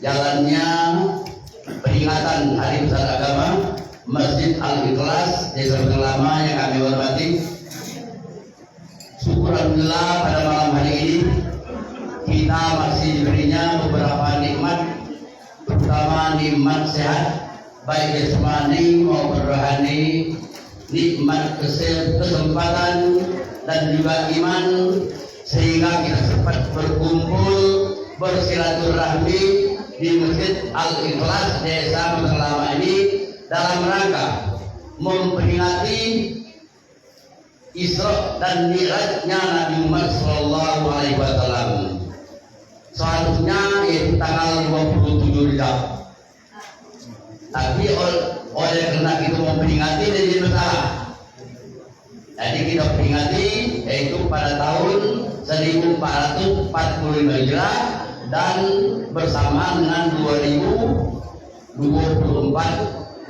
jalannya peringatan Hari Besar Agama Masjid Al-Ikhlas Desa Lama yang kami hormati. Syukur alhamdulillah pada malam hari ini kita masih diberinya beberapa nikmat, terutama nikmat sehat baik jasmani maupun rohani, nikmat kesempatan dan juga iman, sehingga kita sempat berkumpul bersilaturahmi di Masjid Al-Ikhlas Desa Lama ini dalam rangka memperingati Isra dan Mi'rajnya Nabi Muhammad Sallallahu Alaihi Wasallam. Seharusnya yaitu tanggal 27 Rejab. Tapi oleh karena kita memperingati jadi masalah. Jadi kita peringati yaitu pada tahun 1445 Hijrah dan bersamaan dengan 2024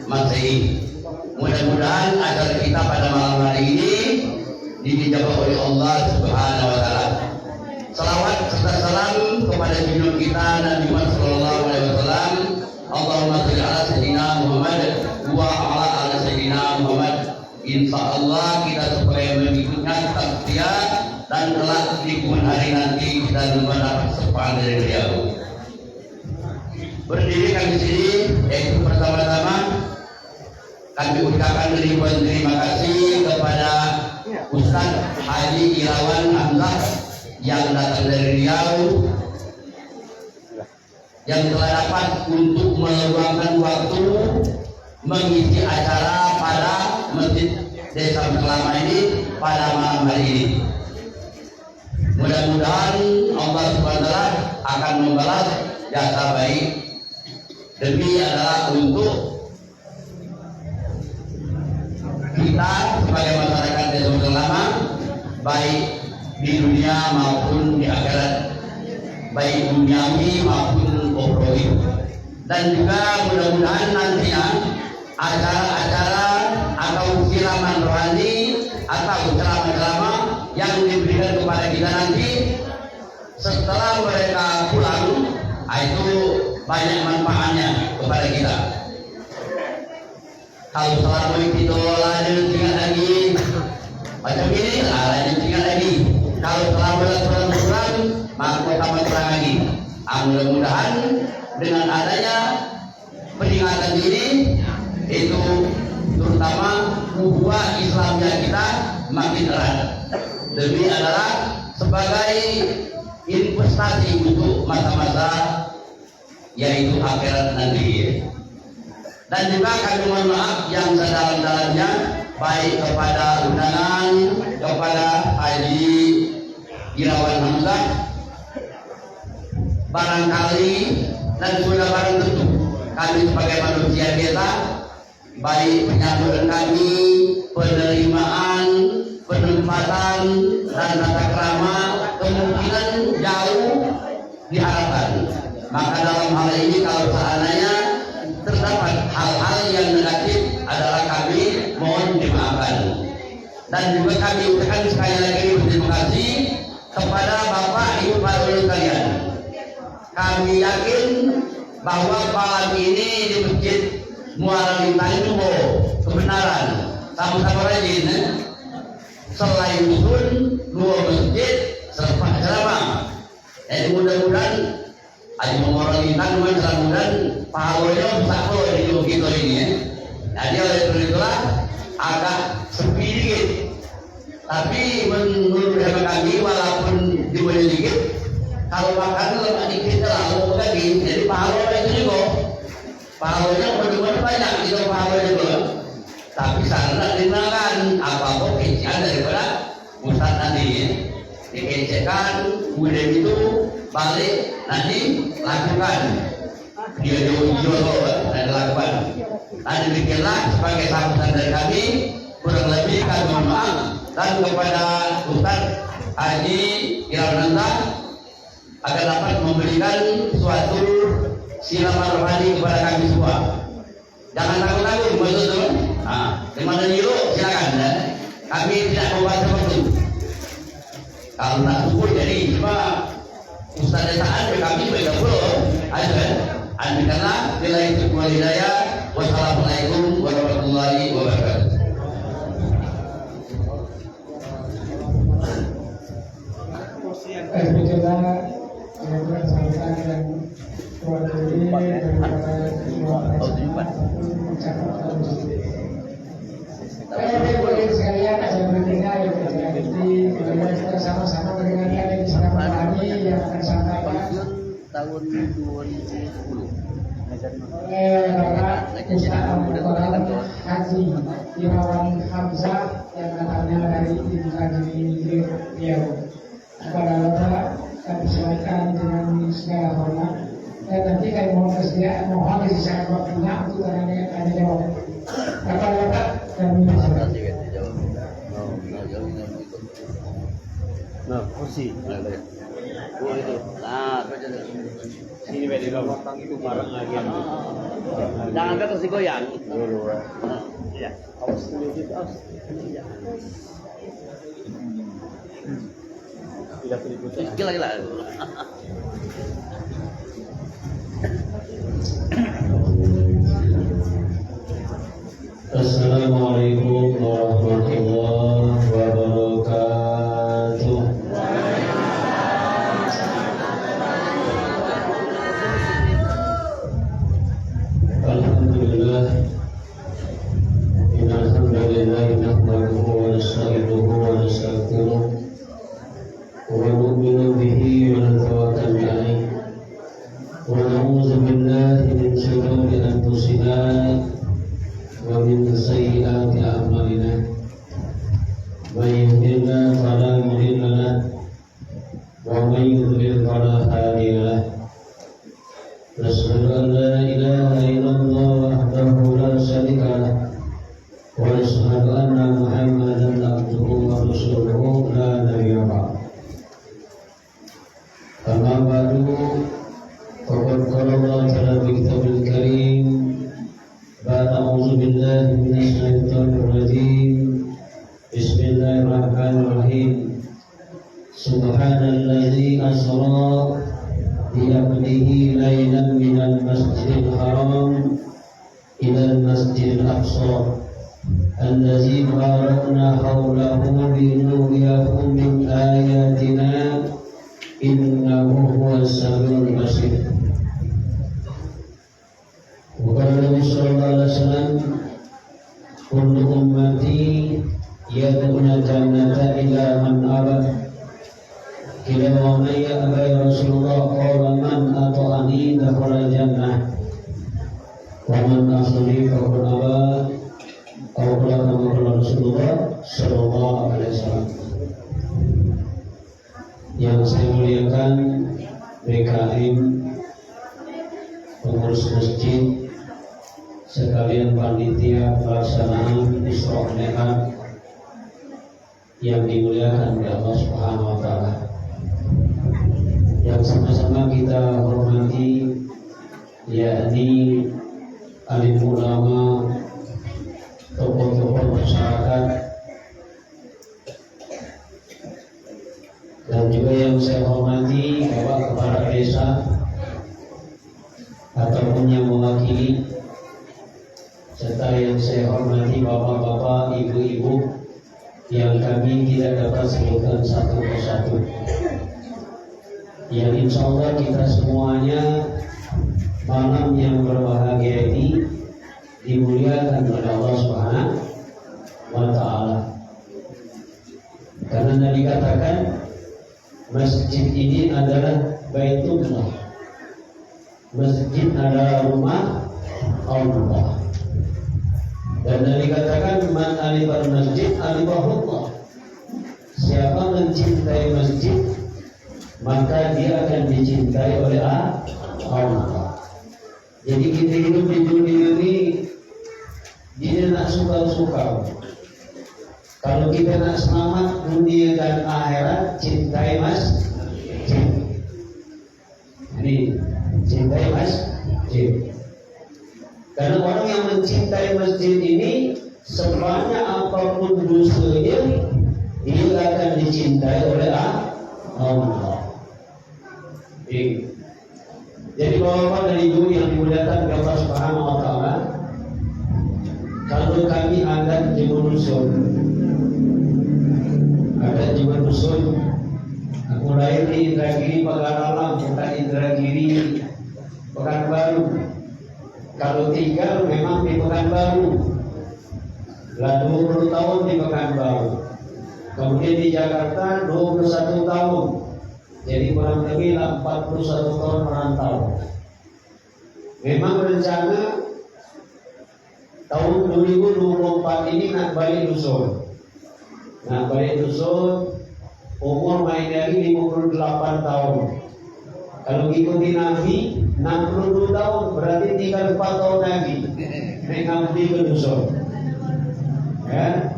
Masehi. Mudah-mudahan agar kita pada malam hari ini dijabah oleh Allah Subhanahu wa taala. Salawat serta salam kepada junjungan kita Nabi Muhammad sallallahu alaihi wasallam. Allahumma shalli ala sayyidina Muhammad wa ala ali sayyidina Muhammad. Insyaallah kita supaya mengikutnya tetap setia dan kelak di kemudian hari nanti kita mendapat syafaat dari beliau. Berdiri kami di sini yaitu pertama-tama kami ucapkan ribuan terima kasih kepada Ustaz Haji Irawan Hamzah yang datang dari Riau, yang telah dapat untuk meluangkan waktu mengisi acara pada Masjid Desa Lama ini pada malam hari ini. Mudah-mudahan Allah SWT akan membalas jasa baik. Demi adalah untuk kita sebagai masyarakat Desa Lama, baik di dunia maupun di akhirat, baik duniawi maupun ukhrawi. Dan juga mudah-mudahan nantinya acara-acara atau siraman rohani atau ceramah-ceramah yang diberikan kepada kita nanti setelah mereka pulang itu banyak manfaatnya kepada kita. Kalau selama itu lanjut tinggal lagi macam ini, lanjut tinggal lagi. Kalau selama pulang maka tambah kurang lagi. Mudah-mudahan dengan adanya peringatan ini itu terutama ukhuwah Islamnya kita makin erat. Demi adalah sebagai investasi untuk masa-masa yaitu akhirat nanti. Dan juga kami mohon maaf yang sedalam-dalamnya baik kepada undangan, kepada Haji Irawan Hamzah, barangkali dan sudah barang tentu kami sebagai manusia biasa, baik penyambutan kami, penerimaan, penempatan dan tata krama kemungkinan jauh diharapkan. Maka dalam hal ini kalau seandainya terdapat hal-hal yang negatif adalah kami mohon dimaafkan. Dan juga kami ucapkan sekali lagi terima kasih kepada Bapak Ibu para ulama sekalian. Kami yakin bahwa malam ini di Masjid Muara Lintang itu kebenaran sama-sama rajin. Selain itu dua masjid serta ceramah. Jadi mudah-mudahan Aji Muara Lintang mudah-mudahan pahalanya besar di kita ini ya. Jadi oleh karena itulah agak sepi dikit. Tapi menurut kami walaupun dimulai dikit, kalau makan lemak dikit terlalu lagi, jadi pahalanya itu juga. Pahalanya benar-benar banyak itu pahalanya juga. Tapi sarana dikenalkan apa-apa kecian daripada Ustaz tadi ya. Dikecekan, kemudian itu balik nanti lakukan. Dia jauh-jauh dan lakukan. Dan demikianlah sebagai sambutan dari kami, kurang lebih kami mohon maaf. Dan kepada Ustaz Haji Irawan Hamzah agar dapat memberikan suatu siraman rohani kepada kami semua. Jangan takut-takut, betul-betul. Dimana yuk silakan ya. Kami tidak membaca betul. Kalau tak syukur jadi cuma Ustaz desaan kami 30 aja kan. Demikianlah bila itu hidayah. Wassalamualaikum warahmatullahi wabarakatuh. Alhamdulillah, saya sampaikan dan mewakili daripada boleh sekalian ada bertiga yang berarti kita sama-sama mendengarkan yang disampaikan kami yang akan sampaikan tahun 2010 Bapak Ustaz Al-Quran Haji Irawan Hamzah yang datangnya dari Ibu Haji Riau. Kepada Bapak kami sampaikan dengan segala hormat dan nanti kami mohon kesediaan mohon disisahkan waktunya untuk tanya jawab. Kepada Bapak kami silakan. Nah, kursi. Nah, Sini di belakang itu barang lagi. jangan ke terus goyang. Ya. Awas dulu gitu, awas. Tidak terlibat. Gila. Assalamualaikum warahmatullahi wabarakatuh. Alhamdulillah, innal hamdalillah nahmaduhu wa nasta'inuhu wa nastaghfiruh wa nu'minu bihi wa natawakkalu 'alaihi wa na'udzu billahi min shururi anfusina wa min sayyiati a'malina. May yahdihillahu fala mudilla lahu wa may yudlil fala hadiya lahu. Nashhadu an la ilaha illallah wahdahu la syarika lahu wa nashhadu anna Muhammadan abduhu wa rasuluhu la nabiyya ba'dahu. Amma ba'du, faqad qala Allah ta'ala fi kitabil karim ba'da a'udzu billahi minasy syaithanir rajim. Bismillahirrahmanirrahim. Subhanalladzi asra bi-'abdihi lailan minal masjidil haram ilal masjidil aqsa allazi barakna hawlahu linuriyahu min ayatina innahu huwas samiul basir. Wa qala Nabi sallallahu alaihi wasallam, kullu ummati yadkhuluna jannata illa man aba. Qila wa man ya'ba ya Rasulullah? Qala man ata'ani dakhala jannah wa man asani faqad aba. Atau qala Rasulullah sallallahu alaihi wasallam. Yang saya muliakan BKM, pengurus masjid, sekalian panitia pelaksanaan Isra Mi'raj yang dimuliakan oleh Allah Subhanahu wa taala. Yang sama-sama kita hormati yakni alim ulama, tokoh-tokoh masyarakat, dan juga yang saya hormati Bapak Kepala Desa ataupun yang mewakili, serta yang saya hormati bapak-bapak, ibu-ibu yang kami tidak dapat sebutkan satu persatu, yang insya Allah kita semuanya malam yang berbahagia ini dimuliakan oleh Allah Subhanahu wa taala. Karena Nabi katakan masjid ini adalah Baitullah. Masjid adalah rumah Allah. Dan Nabi katakan man alifal masjid alifahullah. Siapa mencintai masjid, maka dia akan dicintai oleh Allah. Jadi kita hidup di dunia ini tidak suka-suka. Kalau kita nak selamat dunia dan akhirat, cintai masjid. Ini cintai masjid. Karena orang yang mencintai masjid ini, sebanyak apapun dosanya, dia akan dicintai oleh Allah. Jadi bapak-bapak dan ibu yang Pekanbaru. Kalau tinggal memang di Pekanbaru. Lah 20 tahun di Pekanbaru. Kemudian di Jakarta 21 tahun. Jadi kurang lebih 41 tahun merantau. Memang rencana tahun 2024 ini nak balik dusun. Nak balik dusun, umur main lagi 58 tahun. Kalau ikuti Nabi 62 tahun, berarti tinggal 4 tahun lagi mengabdi ke dusun. Ya.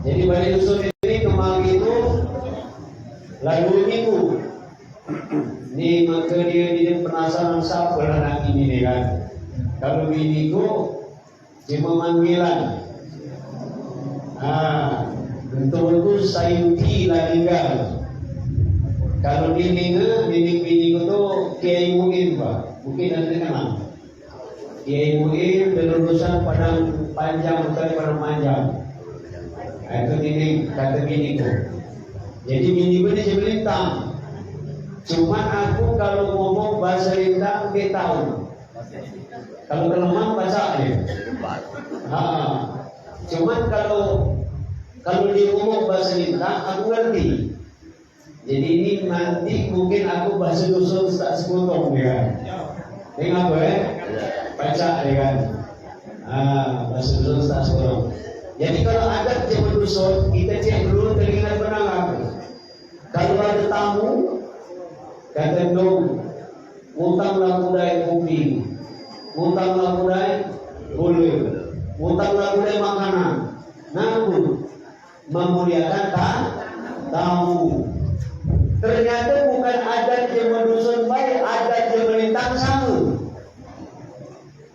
Jadi balik dusun ini kemarin itu lalu minggu. Ini maka dia penasaran siapa anak ini kan. Kalau biniku cuma manggilan. Betul-betul sayuti lagi kan. Kalau bini-bini itu Kiai Muin Pak, mungkin nanti kenal. Kiai Muin berlulusan Padang Panjang bukan Padang Panjang. Itu ini kata biniku. Jadi bini ini sebentar. Cuma aku kalau ngomong bahasa Lintang dia tahu. Kalau kelemah bahasa dia. Cuman kalau dia ngomong bahasa Lintang aku ngerti. Jadi ini nanti mungkin aku bahasa dusun tak sepotong ya. Tengok apa ya? Baca ya kan. Bahasa dusun tak sepotong. Jadi kalau ada zaman dusun kita cek dulu telinga benang aku. Kalau ada tamu kata dong, ngutanglah budaya kopi, ngutanglah budaya boleh, ngutanglah budaya makanan. Namun memuliakan tamu. Ternyata bukan adat zaman dusun baik, adat zaman Lintang sama.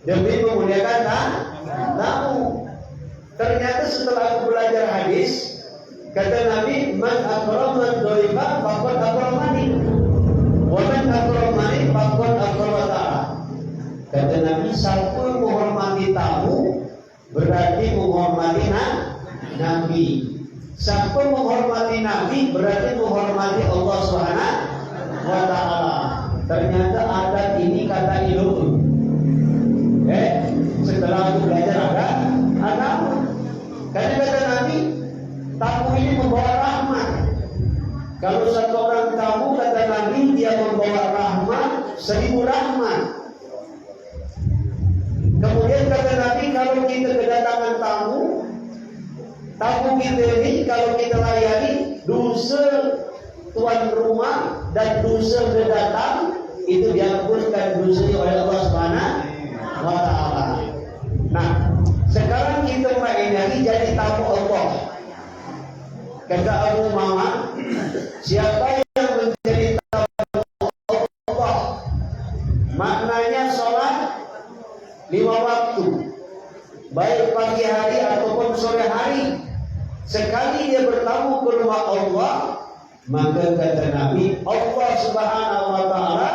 Demi memuliakan tamu. Ternyata setelah aku belajar hadis, kata Nabi, man akraman dhaifa faqad akramani. Waman akramani faqad akramata. Kata Nabi, siapa menghormati tamu berarti menghormati Nabi. Siapa menghormati Nabi berarti menghormati Allah Subhanahu wa taala. Ternyata adat ini kata ilmu. Setelah aku belajar agama. Karena kata Nabi, tamu ini membawa rahmat. Kalau satu orang tamu kata Nabi dia membawa rahmat 1000 rahmat. Kemudian kata Nabi kalau kita kedatangan tamu kita ini kalau kita layani dosa tuan rumah dan dosa pendatang itu diampunkan dosanya oleh Allah Subhanahu wa taala. Nah, sekarang kita layani jadi tamu Allah. Kata Abu Muhammad, siapa yang menjadi tamu Allah, maknanya sholat 5 waktu, baik pagi hari ataupun sore hari. Sekali dia bertamu ke rumah Allah, maka kata Nabi, Allah Subhanahu wa taala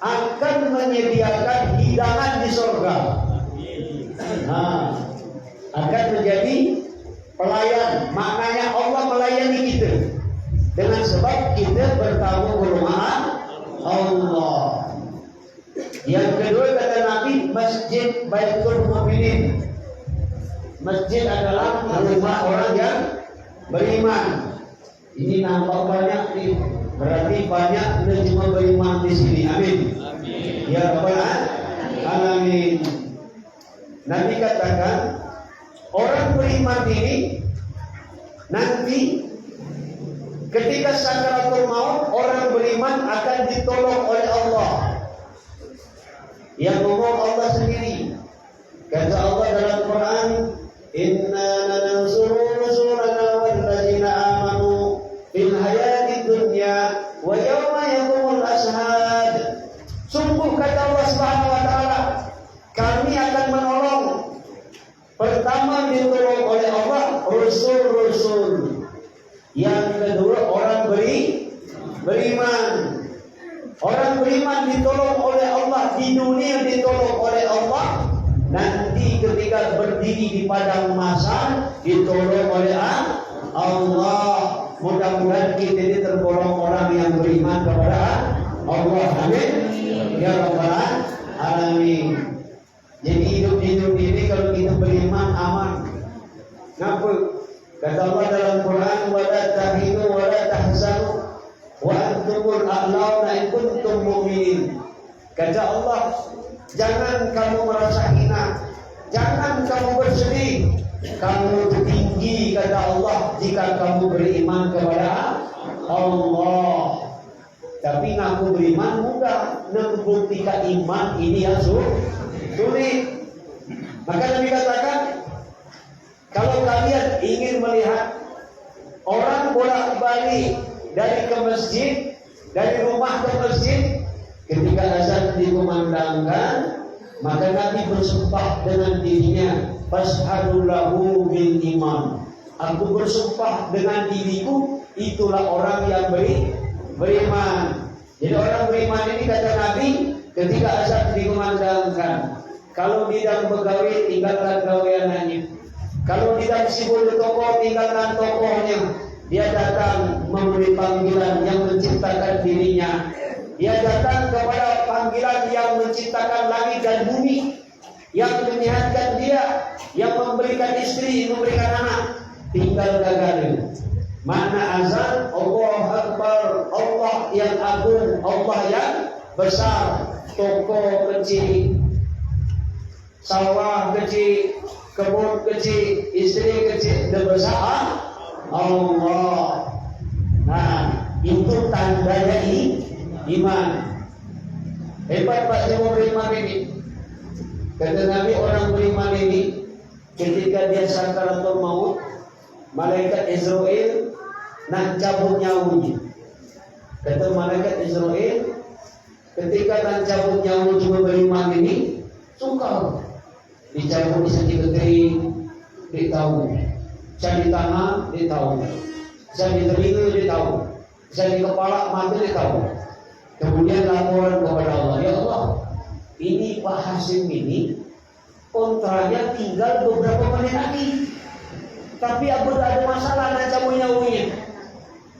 akan menyediakan hidangan di surga. Akan menjadi pelayan, maknanya Allah melayani kita dengan sebab kita bertamu ke rumah Allah. Yang kedua kata Nabi, masjid Baitul Mu'minin. Masjid adalah rumah orang yang beriman. Ini nampak banyak nih, berarti banyak cuma beriman di sini. Amin. Ya Rabbal Alamin. Nabi katakan orang beriman ini nanti ketika sakaratul maut orang beriman akan ditolong oleh Allah. Yang ngomong Allah sendiri. Kata Allah dalam Quran, inna lanansuru rusulana walladzina amanu fil hayatid dunya wa yawma yaqumul ashhad. Sungguh kata Allah Subhanahu wa taala, kami akan menolong. Pertama ditolong oleh Allah rasul-rasul. Yang kedua orang beriman. Orang beriman ditolong oleh Allah di dunia, ditolong oleh Allah. Nanti ketika berdiri di padang mahsyar ditolong oleh Allah. Mudah-mudahan kita ini tergolong orang yang beriman kepada Allah. Amin. Ya Rabbal Jangan kamu merasa hina, jangan kamu bersedih. Kamu tinggi kata Allah jika kamu beriman kepada Allah. Tapi ngaku beriman mudah, membuktikan iman ini yang sulit. Maka Nabi katakan, kalau kalian ingin melihat orang bolak-balik dari ke masjid, dari rumah ke masjid, ketika azan dikumandangkan, maka Nabi bersumpah dengan dirinya, fashhadu lahu bil iman. Aku bersumpah dengan diriku, itulah orang yang beriman. Jadi orang beriman ini kata Nabi, ketika azan dikumandangkan, kalau di dalam pegawai tinggalkan gaweannya, kalau di dalam sibuk toko tinggalkan tokohnya. Dia datang memberi panggilan yang menciptakan dirinya. Dia datang kepada panggilan yang menciptakan langit dan bumi, yang menyehatkan dia, yang memberikan istri, memberikan anak. Tinggal gagalin. Mana azan? Allah Akbar, Allah yang agung, Allah yang besar. Toko kecil, sawah kecil, kebun kecil, istri kecil, dan besar Allah. Nah, itu tandanya iman. Hebat Pak Jawa beriman ini. Kata Nabi, orang beriman ini ketika dia sakaratul maut, malaikat Israel nak cabut nyawanya. Kata malaikat Israel, ketika nak cabut nyawa cuma beriman ini, sukar. Dicabut di sini kering, dia tahu. Bisa di tangan, dia tahu. Bisa di telinga, dia tahu. Bisa di kepala, mata, dia tahu. Kemudian laporan kepada Allah, ya Allah, ini Pak Hasim ini kontraknya tinggal beberapa menit lagi. Tapi aku ada masalah nak cabut nyawanya.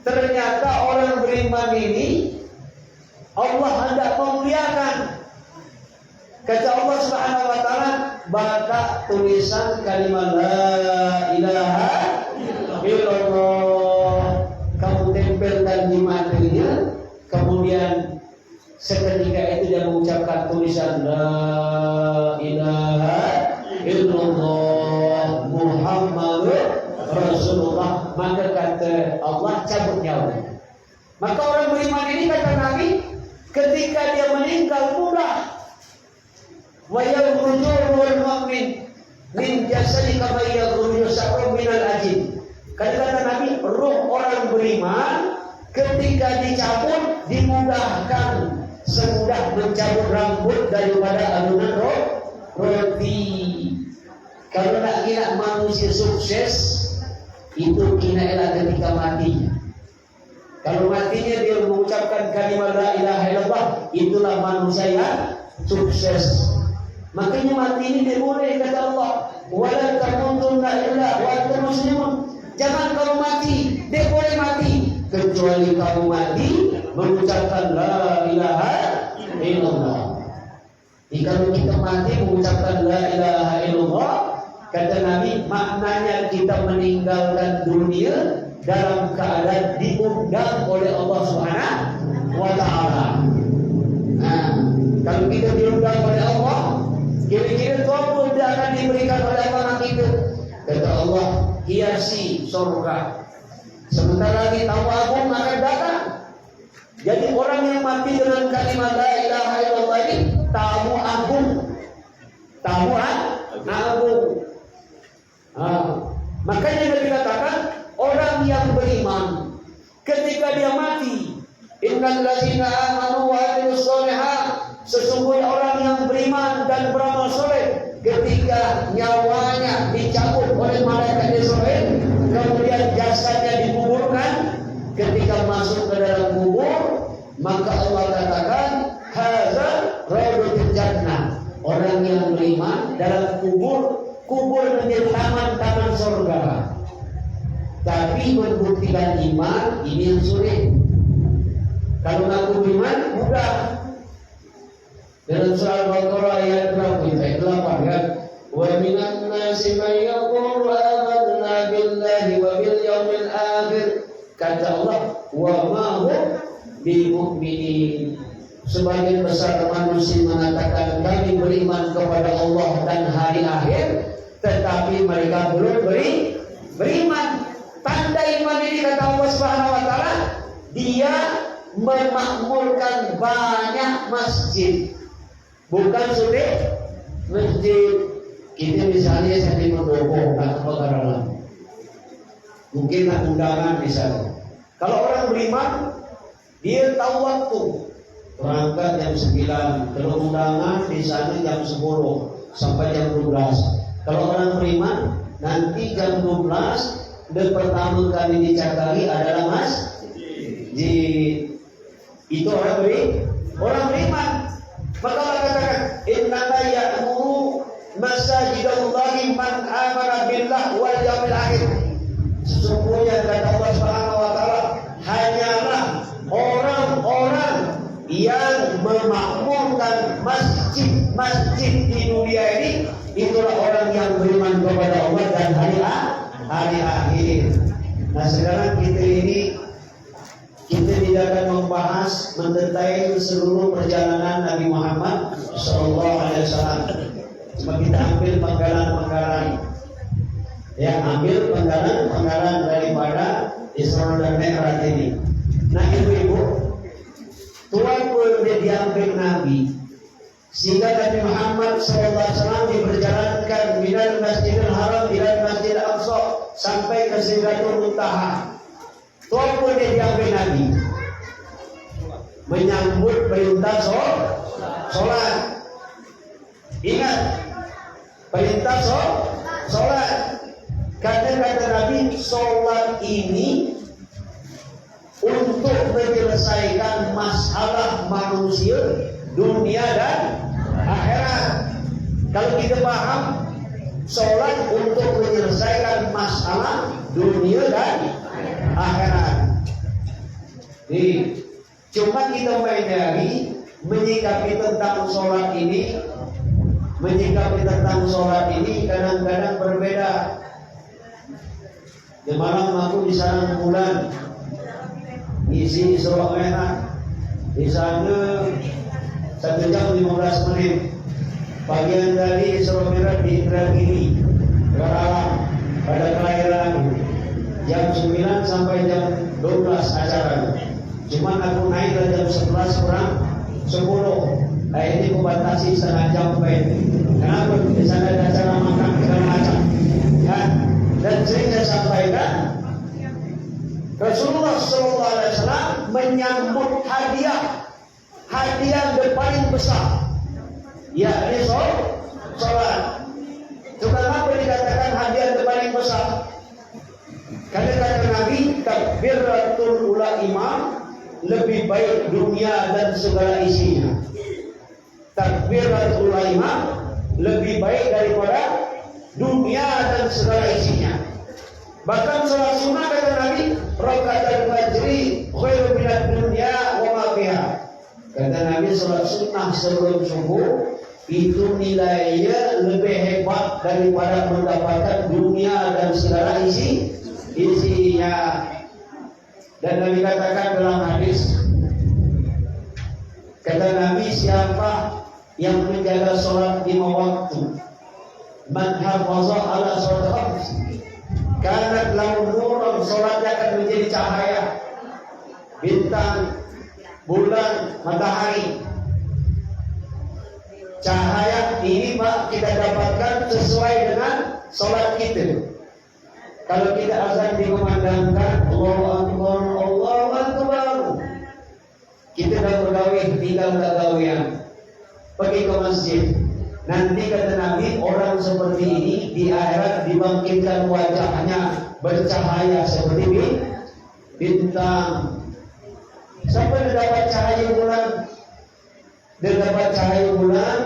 Ternyata orang beriman ini Allah hendak memuliakan. Kata Allah Subhanahu wa taala, baca tulisan kalimat la ilaha illallah, kamu tempelkan di matanya, kemudian seketika itu dia mengucapkan tulisan la ilaha illallah Muhammadur Rasulullah, maka kata Allah cabut nyawa. Maka orang beriman ini kata Nabi, ketika dia meninggal mudah. Wa yakhruju mu'min min jasadi kama yakhruju sa'um minal ajin. Kata Nabi, ruh orang beriman ketika dicabut dimudahkan semudah mencabut rambut daripada alunan roti. Kalau nak kira manusia sukses, itu kira ketika mati. Kalau matinya dia mengucapkan kalimat la ilaha illallah, itulah manusia yang sukses. Makanya mati ini dia boleh, kata Allah, wala tamutunna illa wa antum muslimun. Jangan kamu mati, dia boleh mati, kecuali kamu mati mengucapkan la ilaha illallah. Jika kita mati mengucapkan la ilaha illallah, kata Nabi, maknanya kita meninggalkan dunia dalam keadaan diundang oleh Allah Subhanahu wa taala. Nah, kalau kita diundang oleh Allah, kira-kira apa yang akan diberikan oleh Allah kita? Kata Allah, hiasi surga. Sebentar lagi tamu agung akan datang. Jadi orang yang mati dengan kalimat la ilaha illallah ini tamu agung. Tamu agung. Makanya Nabi katakan, orang yang beriman ketika dia mati, innal ladzina amanu wa amilus sholihat, sesungguhnya orang yang beriman dan beramal soleh, ketika nyawanya dicabut oleh malaikat Israel, kemudian jasadnya dikuburkan, ketika masuk ke dalam kubur, maka Allah katakan, hadza rawdatul jannah. Orang yang beriman dalam kubur menjadi taman-taman surga. Tapi membuktikan iman ini yang sulit. Kalau ngaku beriman mudah. Dalam surah Al-Baqarah ayat berapa itu? Ayat 8 kan? Wa minan nasi may yaqulu amanna billahi wa bil yaumil akhir. Kata Allah, wa ma hum bimu'minin. sebagian besar manusia mengatakan kami beriman kepada Allah dan hari akhir, tetapi mereka belum beriman. Tanda iman ini kata Allah Subhanahu wa taala, dia memakmurkan banyak masjid. Bukan sudah masjid kita misalnya sampai mendobo tak perkara. Mungkin nak undangan misalnya. Kalau orang beriman, dia tahu waktu. Berangkat jam 9, kalau undangan di sana jam 10 sampai jam 12. Kalau orang beriman, nanti jam 12 dan pertama kali dicakari adalah masjid. Itu orang beriman. Maka Allah katakan, innama ya'muru masajidallahi man amana billah wal yawmil akhir. Sesungguhnya kata Allah Subhanahu wa taala, hanyalah orang-orang yang memakmurkan masjid-masjid di dunia ini, itulah orang yang beriman kepada Allah dan hari akhir. Nah, sekarang kita tidak akan membahas mendetail seluruh perjalanan Nabi Muhammad Sallallahu Alaihi Wasallam. Cuma kita ambil penggalan-penggalan, ya, ambil penggalan daripada Isra dan Mi'raj ini. Nah, ibu-ibu, Tuhan pun diambil Nabi, sehingga Nabi Muhammad Sallallahu Alaihi Wasallam diperjalankan minal Masjidil Haram ila Masjidil Aqsa sampai ke Sidratul Muntaha. Tuhan pun diambil Nabi, menyambut perintah sholat. Ingat, perintah sholat. Karena kata Nabi, sholat ini untuk menyelesaikan masalah manusia dunia dan akhirat. Kalau kita paham, sholat untuk menyelesaikan masalah dunia dan akhirat. Cuma kita menyadari menyikapi tentang sholat ini, kadang-kadang berbeda. Di malam aku di sana bulan isi Isra Mi'raj, di sana 1 jam 15 menit. Bagian dari Isra Mi'raj di Indragiri, Alam pada kelahiran jam 9 sampai jam 12 acara. Cuman aku naik jam 11 kurang 10. Nah, ini kubatasi setengah jam baik. Kenapa? Di sana ada acara makan segala macam. Ya. Dan sering saya sampaikan, Rasulullah SAW menyambut hadiah yang paling besar, yakni sholat. Kenapa dikatakan hadiah yang paling besar? Karena kata Nabi, takbiratul ula imam lebih baik dunia dan segala isinya. Takbiratul ula imam lebih baik daripada dunia dan segala isinya. Bahkan sholat sunnah kata Nabi, rakaat fajri khairu minad dunya wa ma fiha. Kata Nabi, sholat sunnah sebelum subuh itu nilainya lebih hebat daripada mendapatkan dunia dan segala isinya. Dan Nabi katakan dalam hadis, kata Nabi, siapa yang menjaga sholat 5 waktu, man hafaza ala sholat kanat lahu nurun, sholatnya akan menjadi cahaya bintang, bulan, matahari. Cahaya ini Pak kita dapatkan sesuai dengan sholat kita. Kalau kita azan dikumandangkan Allahu Akbar, Allahu Akbar, kita dah bergawe, tinggal gawean, pergi ke masjid. Nanti kata Nabi, orang seperti ini di akhirat dibangkitkan wajahnya bercahaya seperti bintang. Siapa yang dapat cahaya bulan? Dia dapat cahaya bulan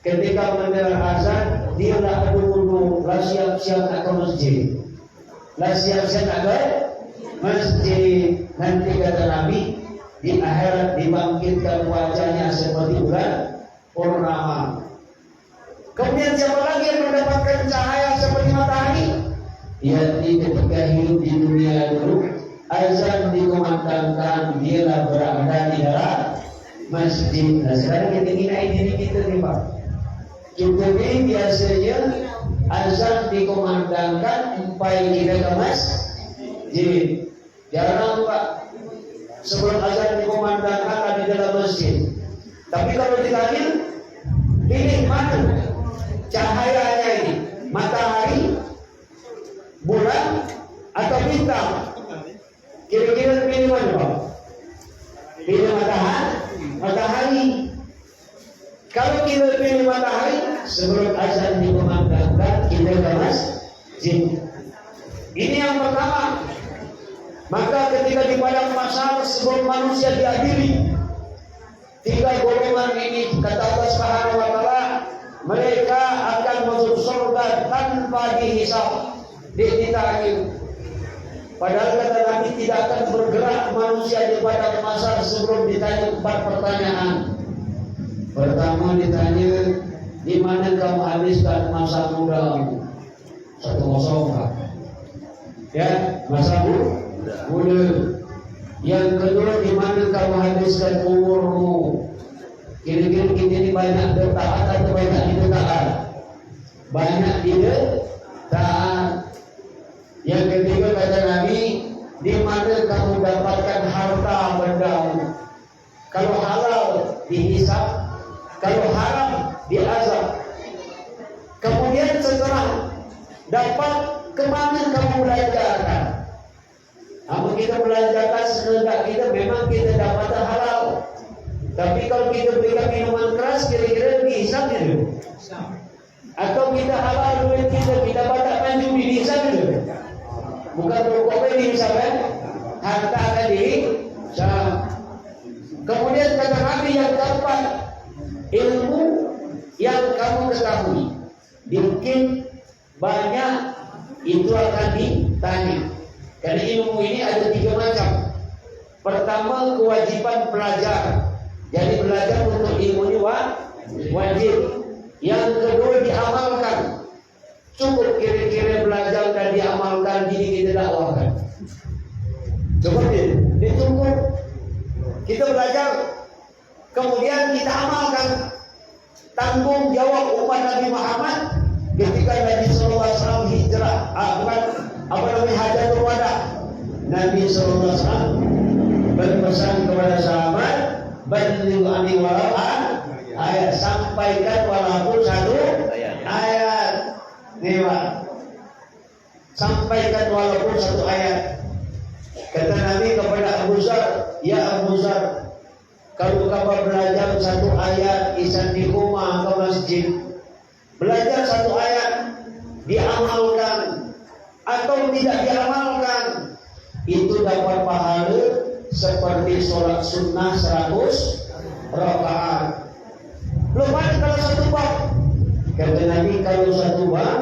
ketika mendengar azan, dia dah ada wudu, dah siap-siap nak ke masjid. Dah siap-siap nak ke masjid. Nanti kata Nabi, di akhirat dibangkitkan wajahnya seperti bulan purnama. Kemudian siapa lagi yang mendapatkan cahaya seperti matahari? Yakni ketika hidup di dunia dulu, azan dikumandangkan, dia berada masjid. Nah sekarang kita ingin diri kita nih Pak. Kita ini biasanya azan dikumandangkan sampai kita ke masjid. Jarang Pak. Sebelum azan dikumandangkan ada di dalam masjid. Tapi kalau ditanya, pilih mana cahayanya ini? Matahari, bulan, atau bintang? Kira-kira pilih mana Pak? Pilih matahari. Kalau kita pilih matahari, sebelum azan dikumandangkan kita ke masjid. Ini yang pertama. Maka ketika di padang mahsyar sebelum manusia diadili, 3 golongan ini kata Allah Subhanahu wa taala, mereka akan masuk surga tanpa dihisab, ditanya. Padahal kata Nabi tidak akan bergerak manusia di padang mahsyar sebelum ditanya 4 pertanyaan. Pertama ditanya, di mana kamu habiskan masa mudamu? 1-0 Pak. Ya, masa muda. Yang kedua, di mana kamu habiskan umurmu? Kira-kira kita ini banyak taat atau banyak tidak taat? Banyak tidak taat. Yang ketiga kata Nabi, di mana kamu dapatkan harta bendamu? Kalau halal dihisab, kalau haram diazab. Kemudian setelah dapat, kemana kamu belanjakan? Namun kita belanjakan serendah kita memang kita dapat halal. Tapi kalau kita berikan minuman keras, kira-kira dihisab gitu. Atau kita halal duit kita batak baju dihisab gitu. Bukan rokok dihisab kan? Harta akan dihisab. Kemudian kata Nabi yang keempat, ilmu yang kamu ketahui dikit banyak itu akan ditanya. Karena ilmu ini ada 3 macam. Pertama, kewajiban belajar. Jadi belajar untuk ilmu ini wajib. Yang kedua, diamalkan. Cukup kira-kira belajar dan diamalkan, jadi kita dakwahkan. Cukup ditunggu. Kita belajar, kemudian kita amalkan. Tanggung jawab umat Nabi Muhammad ketika Nabi SAW hijrah, hajatul wada. Nabi SAW berpesan kepada sahabat, balighu anni walau ayat, sampaikan walaupun 1 ayat. Nih Pak, sampaikan walaupun 1 ayat. Kata Nabi kepada Abu Zar, ya Abu Zar, kalau kamu belajar 1 ayat isandikumah ke masjid, belajar 1 ayat, diamalkan atau tidak diamalkan, itu dapat pahala seperti sholat sunnah 100 rakaat. Belum ada kalau 1 bab. Kata Nabi kalau 1 bab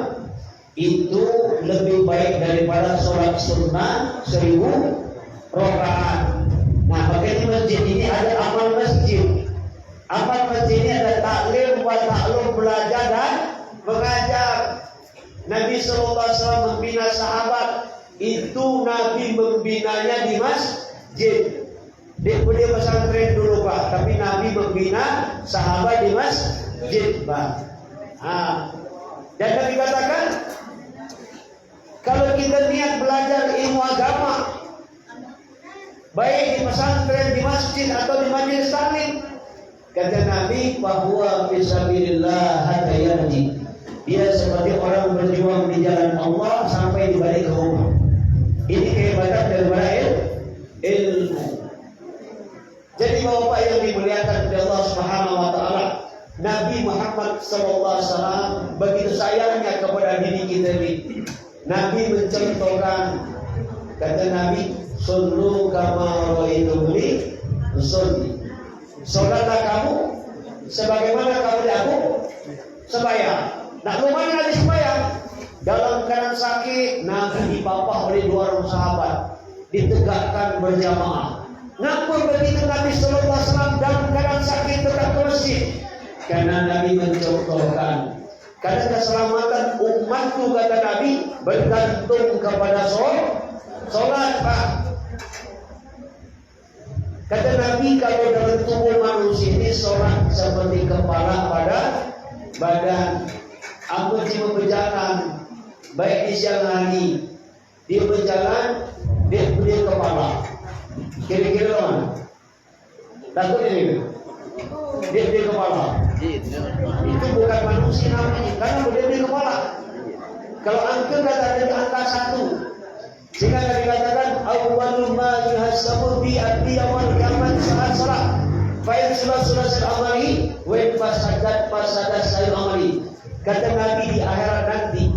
itu lebih baik daripada sholat sunnah 1000 rakaat. Nah, makanya masjid ini ada amal masjid. Amal masjid ini ada taklim wa ta'lum, belajar dan mengajar. Nabi SAW membina sahabat, itu Nabi membinanya di masjid. Dia pesantren dulu Pak, tapi Nabi membina sahabat di masjid Pak. Dan Nabi katakan, kalau kita niat belajar ilmu agama, baik di pesantren, di masjid atau di majelis taklim, kata Nabi, bahwa fisabilillah hatta yahdi. Dia seperti orang berjuang di jalan Allah sampai di balik rumah. Ini kehebatan daripada ilmu. Jadi Bapak yang dimuliakan oleh Allah Subhanahu wa taala, Nabi Muhammad SAW begitu sayangnya kepada diri kita ini. Nabi mencontohkan, kata Nabi, sallu kama ra'aitumuni usolli. Salatlah kamu sebagaimana kamu lihat aku sembahyang. Nak rumahnya ada sembahyang. Dalam keadaan sakit, Nabi dipapah oleh 2 orang sahabat, ditegakkan berjamaah. Ngapa begitu Nabi SAW dalam keadaan sakit tetap ke masjid? Karena Nabi mencontohkan, karena keselamatan umatku, kata Nabi, bergantung kepada sholat Pak. Kata Nabi, kalau dalam tubuh manusia ini sholat seperti kepala pada badan. Apa cuma berjalan, baik di siang hari, dia berjalan, dia punya kepala. Kira-kira mana? Takut ini? Dia punya kepala. Itu bukan manusia namanya, karena dia punya kepala. Kalau angka kata ada di angka 1, sehingga dikatakan awwalul ma yuhasabu bi abdi yaumil qiyamah saat salat. Fa in salat amali wa in fasadat sayul amali. Kata Nabi di akhirat nanti,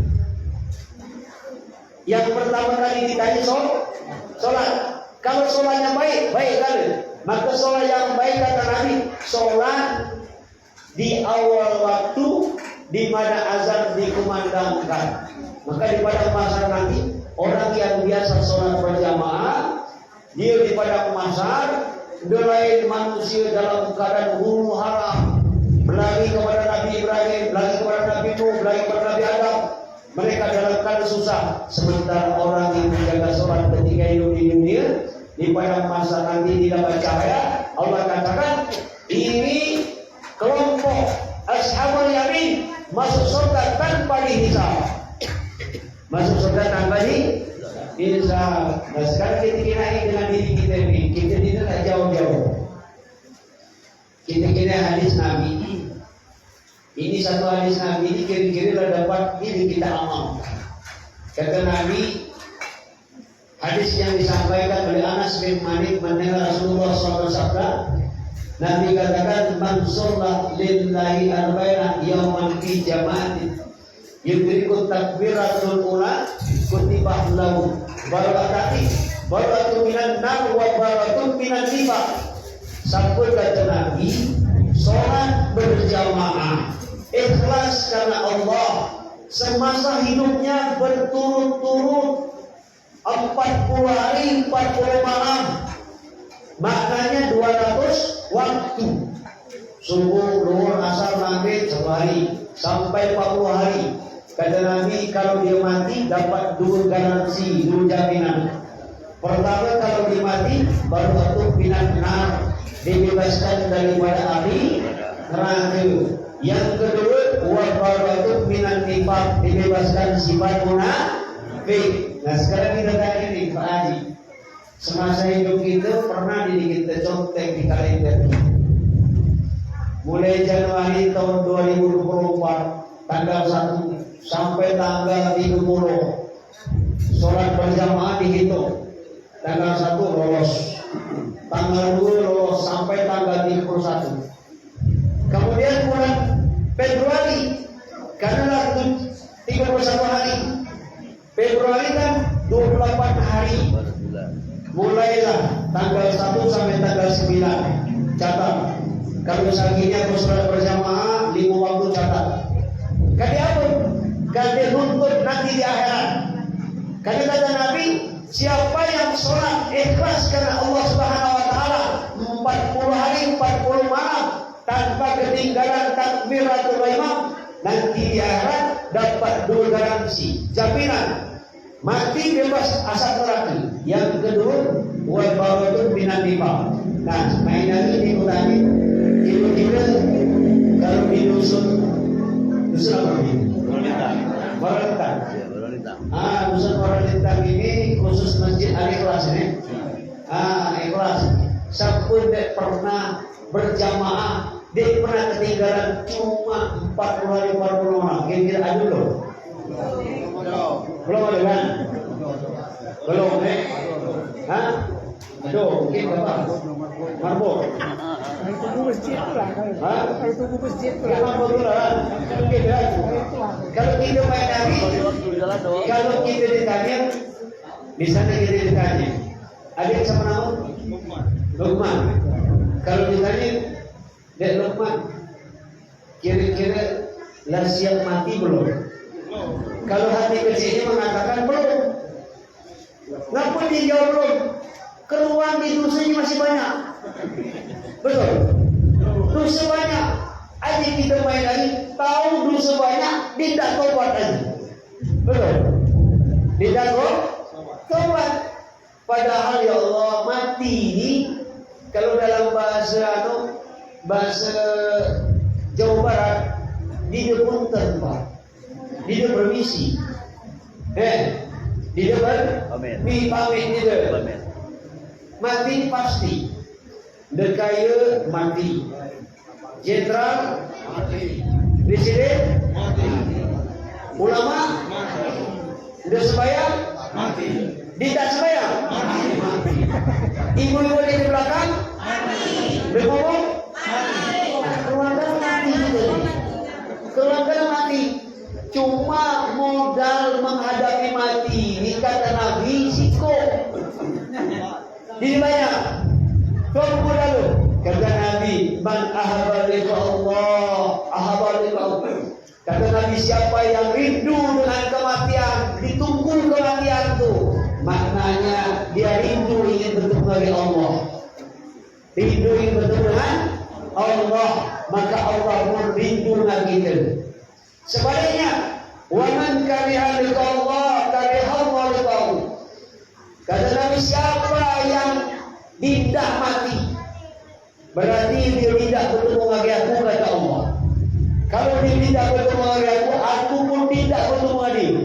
yang pertama kali ditanya sholat. Kalau sholatnya baik kali. Maka sholat yang baik kata Nabi, sholat di awal waktu di mana azan dikumandangkan. Maka di padang mahsyar nanti orang yang biasa sholat berjamaah, dia di padang mahsyar, lain manusia dalam keadaan huru hara, berlari kepada Nabi Ibrahim, berlari kepada Nabi Nuh, berlari kepada Nabi Adam. Mereka dalam keadaan susah. Sementara orang yang menjaga sholat ketika hidup di dunia, di padang mahsyar nanti tidak bercahaya. Allah katakan, ini kelompok ashabul yamin masuk surga tanpa dihisab. Masuk surga tanpa dihisab. Nah sekarang kita kirain dengan diri kita ini, kita tidak jauh-jauh. Kita kira hadis Nabi. Ini satu hadis Nabi ini kira-kira dapat ini kita amal. Kata Nabi, hadis yang disampaikan oleh Anas bin Malik mendengar Rasulullah SAW sabda, Nabi katakan, man sholat lillahi arba'ina yawman fi jama'atin yudrikut takbiratul ula kutibah lahu barakatun minan nar wa barakatun minan riba. Sampai kata Nabi, sholat berjamaah ikhlas karena Allah semasa hidupnya berturut-turut 40 hari 40 malam, maknanya 200 waktu, subuh, zuhur, asar, maghrib 1 hari sampai 40 hari. Kata Nabi, kalau dia mati dapat 2 garansi, 2 jaminan. Pertama, kalau dia mati baru satu binat nar, dibebaskan daripada api neraka. Yang kedua, wa baratun minan nifaq, dibebaskan sifat munafik. Nah sekarang kita tanya nih Pak Haji, semasa hidup kita pernah kita contek di kalender. Mulai Januari tahun 2024 tanggal 1 sampai tanggal 30 sholat berjamaah dihitung. Tanggal 1 lolos, tanggal 2 lolos sampai tanggal 31. Kemudian bulan Februari, karena 31 hari, Februari kan 28 hari, mulailah tanggal 1 sampai tanggal 9. Catat, kalau misalnya aku sholat berjamaah 5 waktu catat. Kali apa? Kali nuntut nanti di akhirat. Kali kata Nabi, siapa yang sholat ikhlas karena Allah Subhanahu Wa Taala 40 hari 40 malam tanpa ketinggalan takbiratul ihram, nanti di akhirat dapat 2 garansi, jaminan mati bebas asap neraka. Yang kedua, wa baratun minan nifaq. Nah, mainan ini tadi kira-kira kalau di dusun apa ini? Baralintang. Dusun Baralintang ini khusus masjid Al-Ikhlas ini. Ikhlas. Siapa tidak pernah berjamaah, dia pernah ketinggalan cuma 40 hari 40 orang. Kira-kira ada loh. Belum ada kan? Belum Hah? Aduh, mungkin apa? Marbot. Kalau tunggu masjid tu lah. Hah? Kalau tunggu masjid tu lah. Marbot tu lah. Mungkin kan? Kalau kita main lagi, kalau kita ditanya, di sana kita ditanya, ada siapa nama? Lukman. Kalau ditanya, Dek Lukman, kira-kira lah siap mati belum? Kalau hati kecilnya mengatakan belum. Ngapa dia jawab belum? Keluar di dosanya masih banyak. Betul? Dosa banyak. Aja kita main lagi, tahu dosa banyak, tidak tobat lagi. Betul? Tidak tobat. Padahal ya Allah, mati ini kalau dalam bahasa Jawa Barat, dia punten Pak, dia permisi, dia pamit dia, mati pasti, dekaya mati, jenderal mati, presiden mati, ulama mati, udah sembahyang mati, tidak sembahyang mati, ibu-ibu di belakang mati, berbohong mati, keluarga mati juga, keluarga mati. Cuma modal menghadapi mati ini kata Nabi siko dibayar. Kau modal kata Nabi, man ahabba liqa Allah ahabba liqa Allah. Kata Nabi, siapa yang rindu dengan kematian, ditunggu kematian itu, maknanya dia rindu ingin bertemu dengan Allah, rindu ingin bertemu dengan Allah, maka Allah pun rindu dengan kita. Sebaliknya, wa man kariha liqa Allah kariha Allah liqa'ahu. Kata Nabi, siapa yang tidak mati, berarti dia tidak bertemu dengan aku, kata Allah. Kalau dia tidak bertemu dengan aku pun tidak bertemu dengan dia.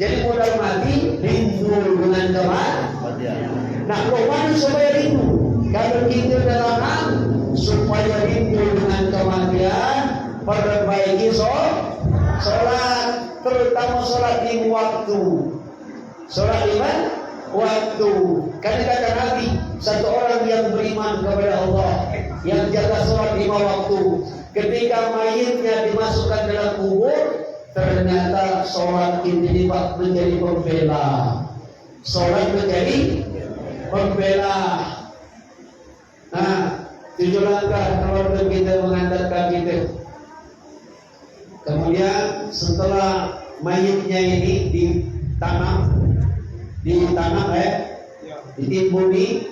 Jadi modal mati, rindu dengan kematian. Nah, kemana supaya rindu? Kalau kita dalam supaya rindu dengan kematian, perbaiki sholat, terutama sholat di waktu. Sholat di waktu. Karena kata Nabi, satu orang yang beriman kepada Allah, yang jaga sholat 5 waktu, ketika mayitnya dimasukkan dalam kubur, ternyata sholat ini menjadi pembela. Sholat menjadi pembela. Nah, 7 langkah keluarga kita mengantarkan kita. Kemudian setelah mayitnya ini ditimbuni,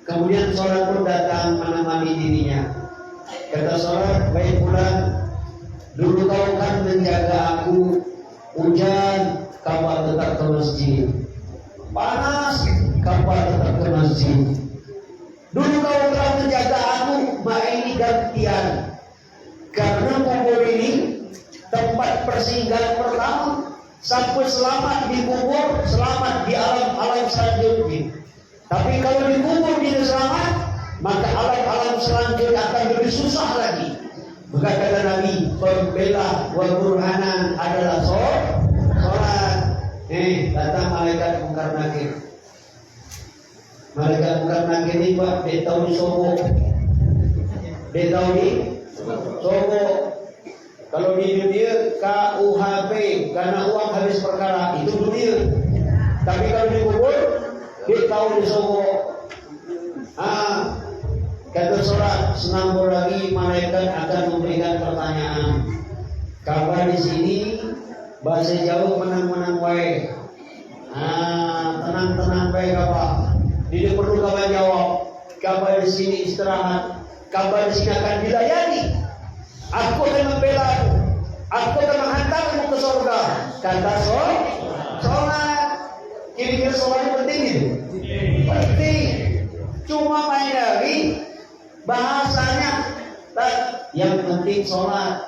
kemudian sholat pun datang menemani dirinya. Kata sholat, baik bulan, dulu kau kan menjaga aku, hujan, kau tetap ke masjid, panas, kau tetap ke masjid. Dulu kau telah menjaga aku, maka ini gantian. Karena kubur ini tempat persinggahan pertama, sampai selamat di kubur, selamat di alam selanjutnya. Tapi kalau di kubur tidak selamat, maka alam selanjutnya akan lebih susah lagi. Maka kata Nabi, pembela wa burhanan adalah sholat. Datang malaikat mungkar nakir. Malaikat mungkar nakir ini Pak, dia tahu di Sobo. Kalau di dunia KUHP, karena uang habis perkara, itu dunia. Tapi kalau di kubur, dia tahu di Sobo. Kata sholat, senambur lagi malaikat akan memberikan pertanyaan. Kabar di sini bahasa Jawa menang-menang wae. Tenang-tenang baik apa? Tidak perlu kabar jawab. Kabar di sini istirahat. Kabar di sini akan dilayani. Aku akan membela, aku akan menghantarmu ke surga. Kata sholat. Kira-kira sholat penting itu? Penting. Cuma main dari bahasanya. Yang penting sholat.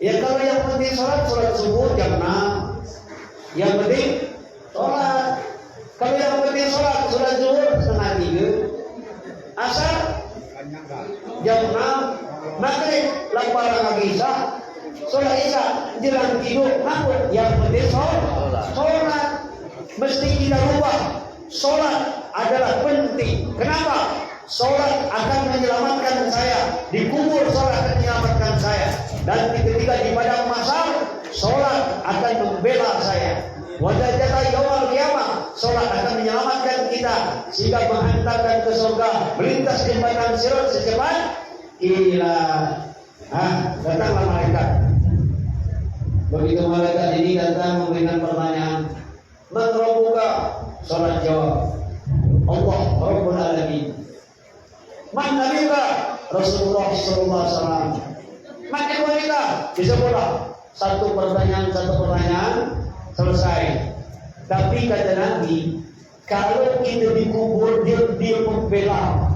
Ya kalau yang penting sholat subuh jam 6. Yang penting sholat. Kalau yang penting sholat zuhur setengah 3. Asar jam 6. Maghrib lamparan lagi isya. Sholat isya jelang tidur. Yang penting sholat. Mesti kita rubah. Sholat adalah penting. Kenapa? Sholat akan menyelamatkan saya. Di kubur sholat akan menyelamatkan saya. Dan ketika di padang mahsyar, sholat akan membela saya. Wajah jata yaumul qiyamah, sholat akan menyelamatkan kita sehingga menghantarkan ke surga, melintas jembatan sirat secepat kilat. Datanglah malaikat. Begitu malaikat ini datang memberikan pertanyaan, man rabbuka? Sholat jawab, Allah Rabbul Alamin. Man nabiyuka? Rasulullah sallallahu alaihi wasallam. Man ikhwanika? Bisa bola. Satu pertanyaan selesai. Tapi kata Nabi, kalau kita dikubur dia pembela.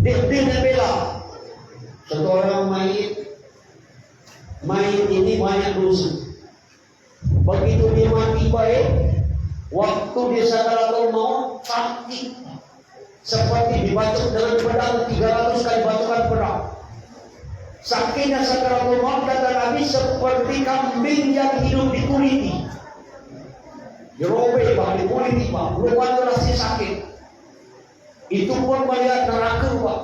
Dengan bela. Satu orang mayit ini banyak dosa. Begitu dia mati baik, waktu dia sakaratul maut sakit, seperti dibacok dengan pedang 300 kali bacokan pedang. Sakitnya sakaratul maut, kata Nabi, seperti kambing yang hidup dikuliti. Dirobek Pak, dikuliti Pak, belum ada rasa sakit. Itu pun melihat neraka Pak.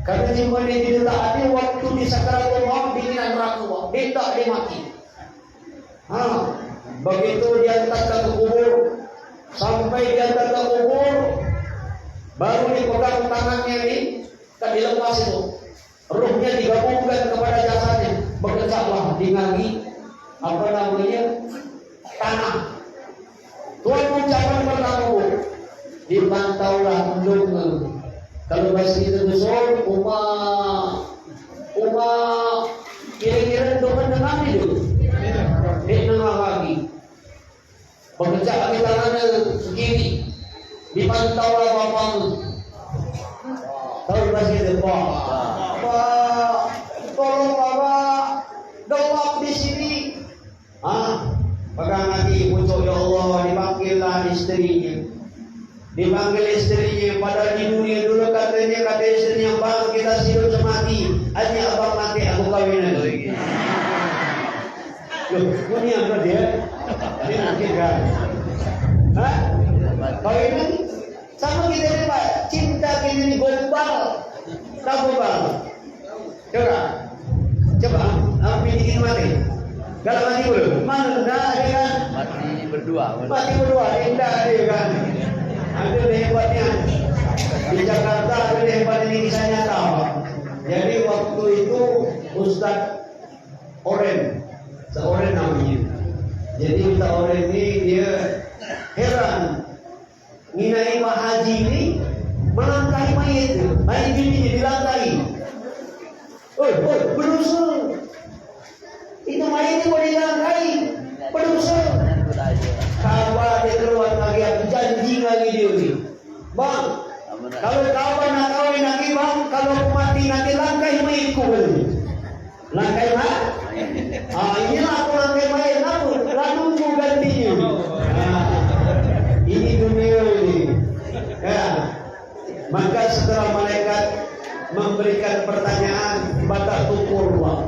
Karena jika dia tidak ada waktu di sakaratul maut, dinginan neraka Pak, dia mati. Begitu diantar ke kubur, sampai diantar ke kubur, baru dipegang tangannya ini, tak dilepas itu. Ruhnya digabungkan kepada jasadnya, bekerjalah di ngagi tanah. Tuhan ucapan pertama dipantaulah mendung. Kalau bahasa kita besar, kira-kira dengan dengar itu. Dengar lagi. Bekerja kami tangannya segini. Dipantaulah bapakmu. Tahu bahasa itu, Pak. Tolong Bapak, doa di sini. Pegang hati pucuk, ya Allah, dipanggillah istrinya. Dipanggil istrinya, padahal di dunia dulu kata istrinya, bang kita hidup semati, hanya abang mati aku kawin lagi. Loh, dunia apa dia? Ini mungkin kan? Kawin lagi? Sama kita ini Pak, cinta kita ini gombal. Tahu gombal? Coba, pilih mati. Kalau mati belum? Mana? Dia kan? Mati berdua. Indah dia kan? Ada hebatnya di Jakarta, ada hebat ini kisah nyata Pak. Jadi waktu itu Ustadz Oren, seorang namanya. Jadi Ustadz Oren ini dia heran, nginai Pak Haji ini melangkahi mayat ini dilangkahi. Berdosa. Itu mayat itu mau dilangkahi, berdosa. Kawan dia keluar lagi, aku janji lagi dia ni. Bang, kalau kawan nak kawin lagi bang, kalau aku mati nanti langkai mayatku beli. Langkai mayat? Inilah aku langkai mayat aku, lalu aku gantinya. Ini dunia ini. Maka setelah malaikat memberikan pertanyaan, batak tukur Pak.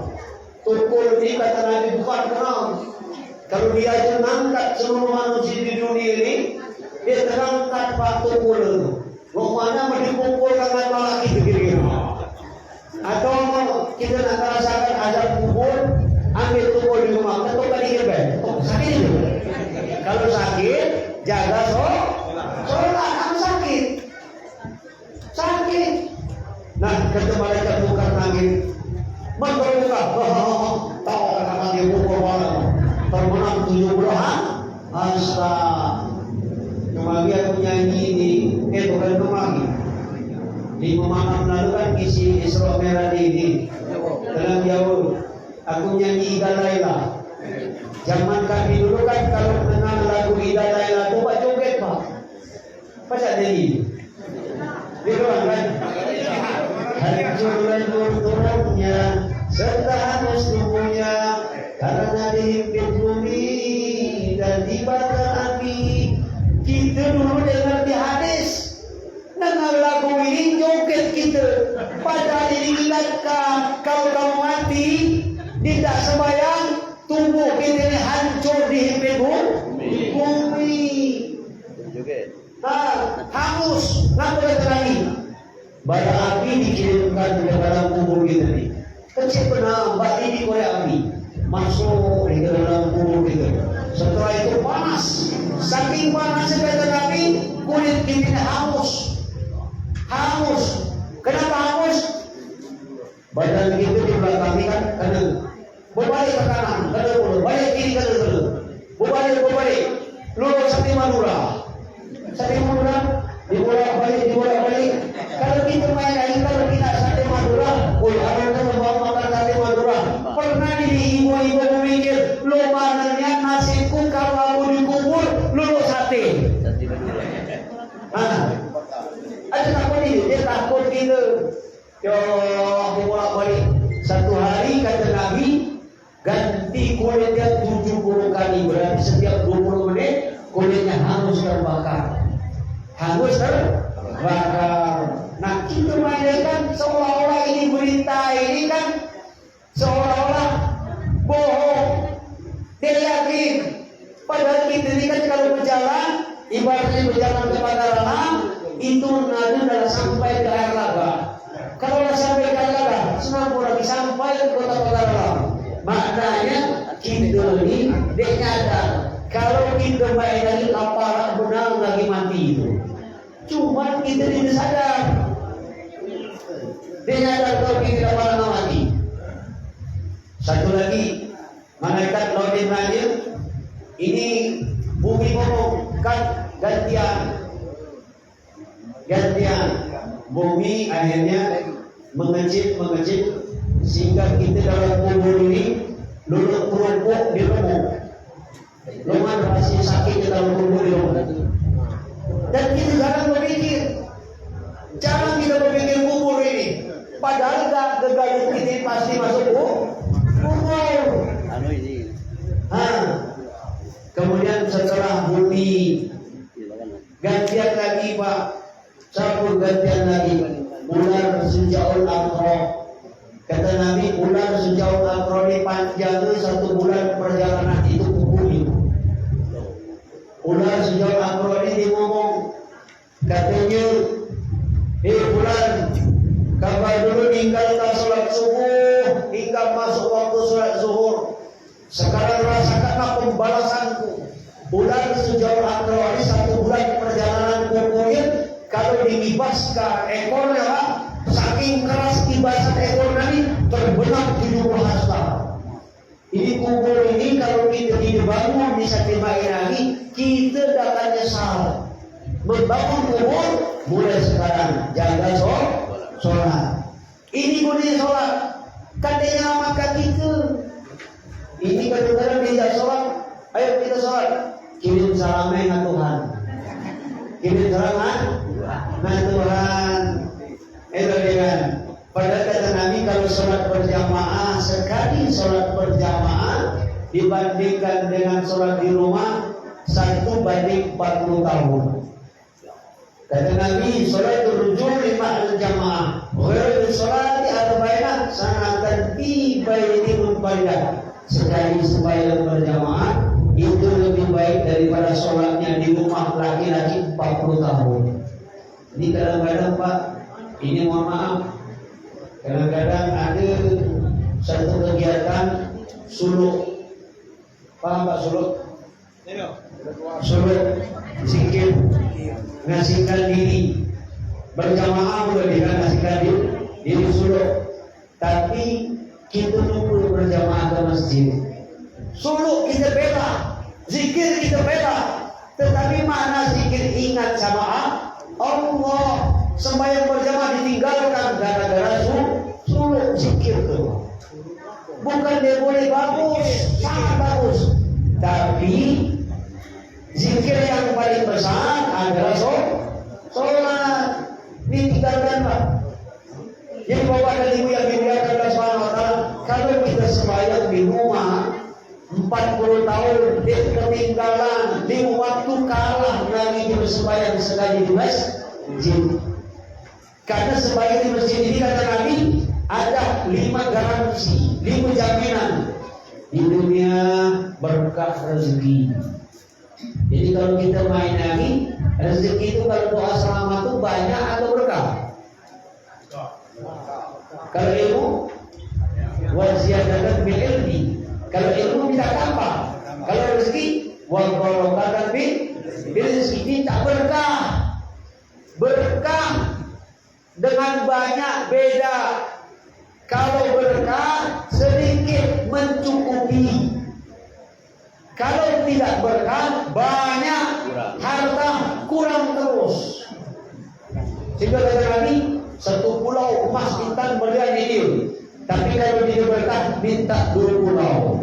Tukur ini kata Nabi bukan kenal. Kalau dia aja ngangkat seluruh manusia di dunia ini, dia terangkat Pak Tukul. Mau mana mau dipukul dengan lelaki begini? Atau kita nak rasakan azab kubur, ambil tukul di rumah, ketuk kali hebat. Sakit itu. Kalau sakit, jaga sholat, kamu sakit. Nah, kata malaikat bukan nangis. Memperbuka, tahu akan dia pukul malam. Termenang 70-an kemudian penyanyi di bukan kemari di pemahaman lalu kan isi Isra Mi'raj ini dalam jauh aku nyanyi Ida Laila. Zaman kami dulu kan kalau mengenal lagu Ida Laila itu Pak joget Pak pasal nyanyi di ruang kan hancur turunnya serta hangus tubuhnya karena dihimpit bumi dan dibakar api. Kita dulu dengar di hadis, dengar lagu ini joget kita. Padahal diingatkan kalau kamu mati tidak sembahyang, tubuh kita ini hancur dihimpit bumi. Hangus, ngapa kata lagi? Bara api dikirimkan ke dalam tubuh kita ini. Kecil benar, mbak ini korek api. Masuk di dalam kubur kita. Setelah itu panas, saking panasnya kata Nabi, kulit kita hangus. Kenapa hangus? Badan kita di belakang kan kanan, berbalik ke kanan, kanan, balik kiri kanan, berbalik, lurus Sati Madura, dibolak-balik. Kalau kita main lagi, kalau kita Sati Madura, orang kita membawa makan Sati Madura. Pernah ibu-ibu memikir, lo mananya nasiku kalau aku dikubur, lo sate. Ada takut ini, dia takut kita ganti kulitnya 70 kali, berarti setiap 20 menit kulitnya hangus terbakar. Nah kita mainkan seolah-olah ini berita ini kan seolah-olah bohong. Dia yakin, padahal kita ini kan kalau berjalan, ibaratnya berjalan ke Padalarang, itu nada adalah sampai ke air laga. Kalau sudah sampai ke air laga, senang lagi sampai ke kota Padalarang. Maknanya kita ini dia nyadar kalau kita main lagi lapar benar lagi mati itu. Cuman kita tidak sadar. Dia nyadar kalau kita lapar mati. Satu lagi, malaikat Lautin Najib ini bumi ngomong kan gantian bumi akhirnya mengecil sehingga kita dalam kubur ini luluk kerumpuk di remuk. Lumayan rasanya sakit dalam kubur di remuk. Dan kita jarang berpikir kubur ini. Padahal gegayut kita pasti masuk kubur. Kemudian setelah bumi gantian lagi Pak, sabur gantian lagi ular sejauh akro. Kata Nabi ular sejauh akro ini panjangnya 1 bulan perjalanan itu ke bumi. Ular sejauh akro ini dia ngomong, katanya, bulan, kabar dulu tinggalkan sholat subuh hingga masuk waktu sholat zuhur. Sekarang rasakanlah pembalasanku. Ular sejauh akro ini 1 bulan perjalanan kukunya, kalau dibibaskan ekornya Pak, saking keras ibasan ekor ini terbenak 70 hasta. Ini kubur ini kalau kita tidak bangun bisa dimain lagi, kita akan nyesal. Membangun kubur mulai sekarang jaga sholat. Ini bunyi sholat, katanya maka kita. Ini kadang-kadang tidak sholat, ayo kita sholat. Kirim salamnya dengan Tuhan. Kirim salam nah Tuhan. Dengan pada kata Nabi kalau sholat berjamaah sekali sholat berjamaah dibandingkan dengan sholat di rumah 1 banding 40 tahun. Kata Nabi sholat rujul 5 jamaah. Wal sholat di arba'in sanatan tiba ini munfaridah. Sekali sembahyang berjamaah itu lebih baik daripada sholatnya di rumah laki-laki 40 tahun. Ini kadang-kadang Pak, ini mohon maaf, kadang-kadang ada satu kegiatan suluk. Paham Pak suluk? Suluk, zikir, ngasihkan diri. Berjamaah boleh ngasihkan diri suluk. Tapi kita tunggu berjamaah ke masjid. Suluk kita bela, zikir kita bela. Tetapi mana zikir ingat sama Allah. Sembahyang berjamaah ditinggalkan gara-gara suluk zikir itu. Bukan dia boleh bagus, sangat bagus. Tapi zikir yang paling besar adalah sholat. Ditinggalkan Pak. Yang Bapak dan Ibu yang dimuliakan Allah Subhanahu wa taala, kalau kita sembahyang di rumah 40 tahun dia ketinggalan, di waktu kalah lagi bersembahyang sekali di masjid. Karena sembahyang di masjid ini kata Nabi ada 5 garansi, 5 jaminan. Di dunia berkah rezeki. Jadi kalau kita main lagi, rezeki itu kalau doa selamat itu banyak atau berkah? Kalau ilmu waziyadatan bil ilmi. Kalau ilmu minta tambah. Kalau rezeki wal barakatan bil rezeki minta berkah. Berkah dengan banyak beda. Kalau berkah sedikit mencukupi. Kalau tidak berkah banyak, harta kurang terus. Sehingga kata Nabi, 1 pulau emas intan berlian ini. Tapi kalau tidak berkah minta 2 pulau.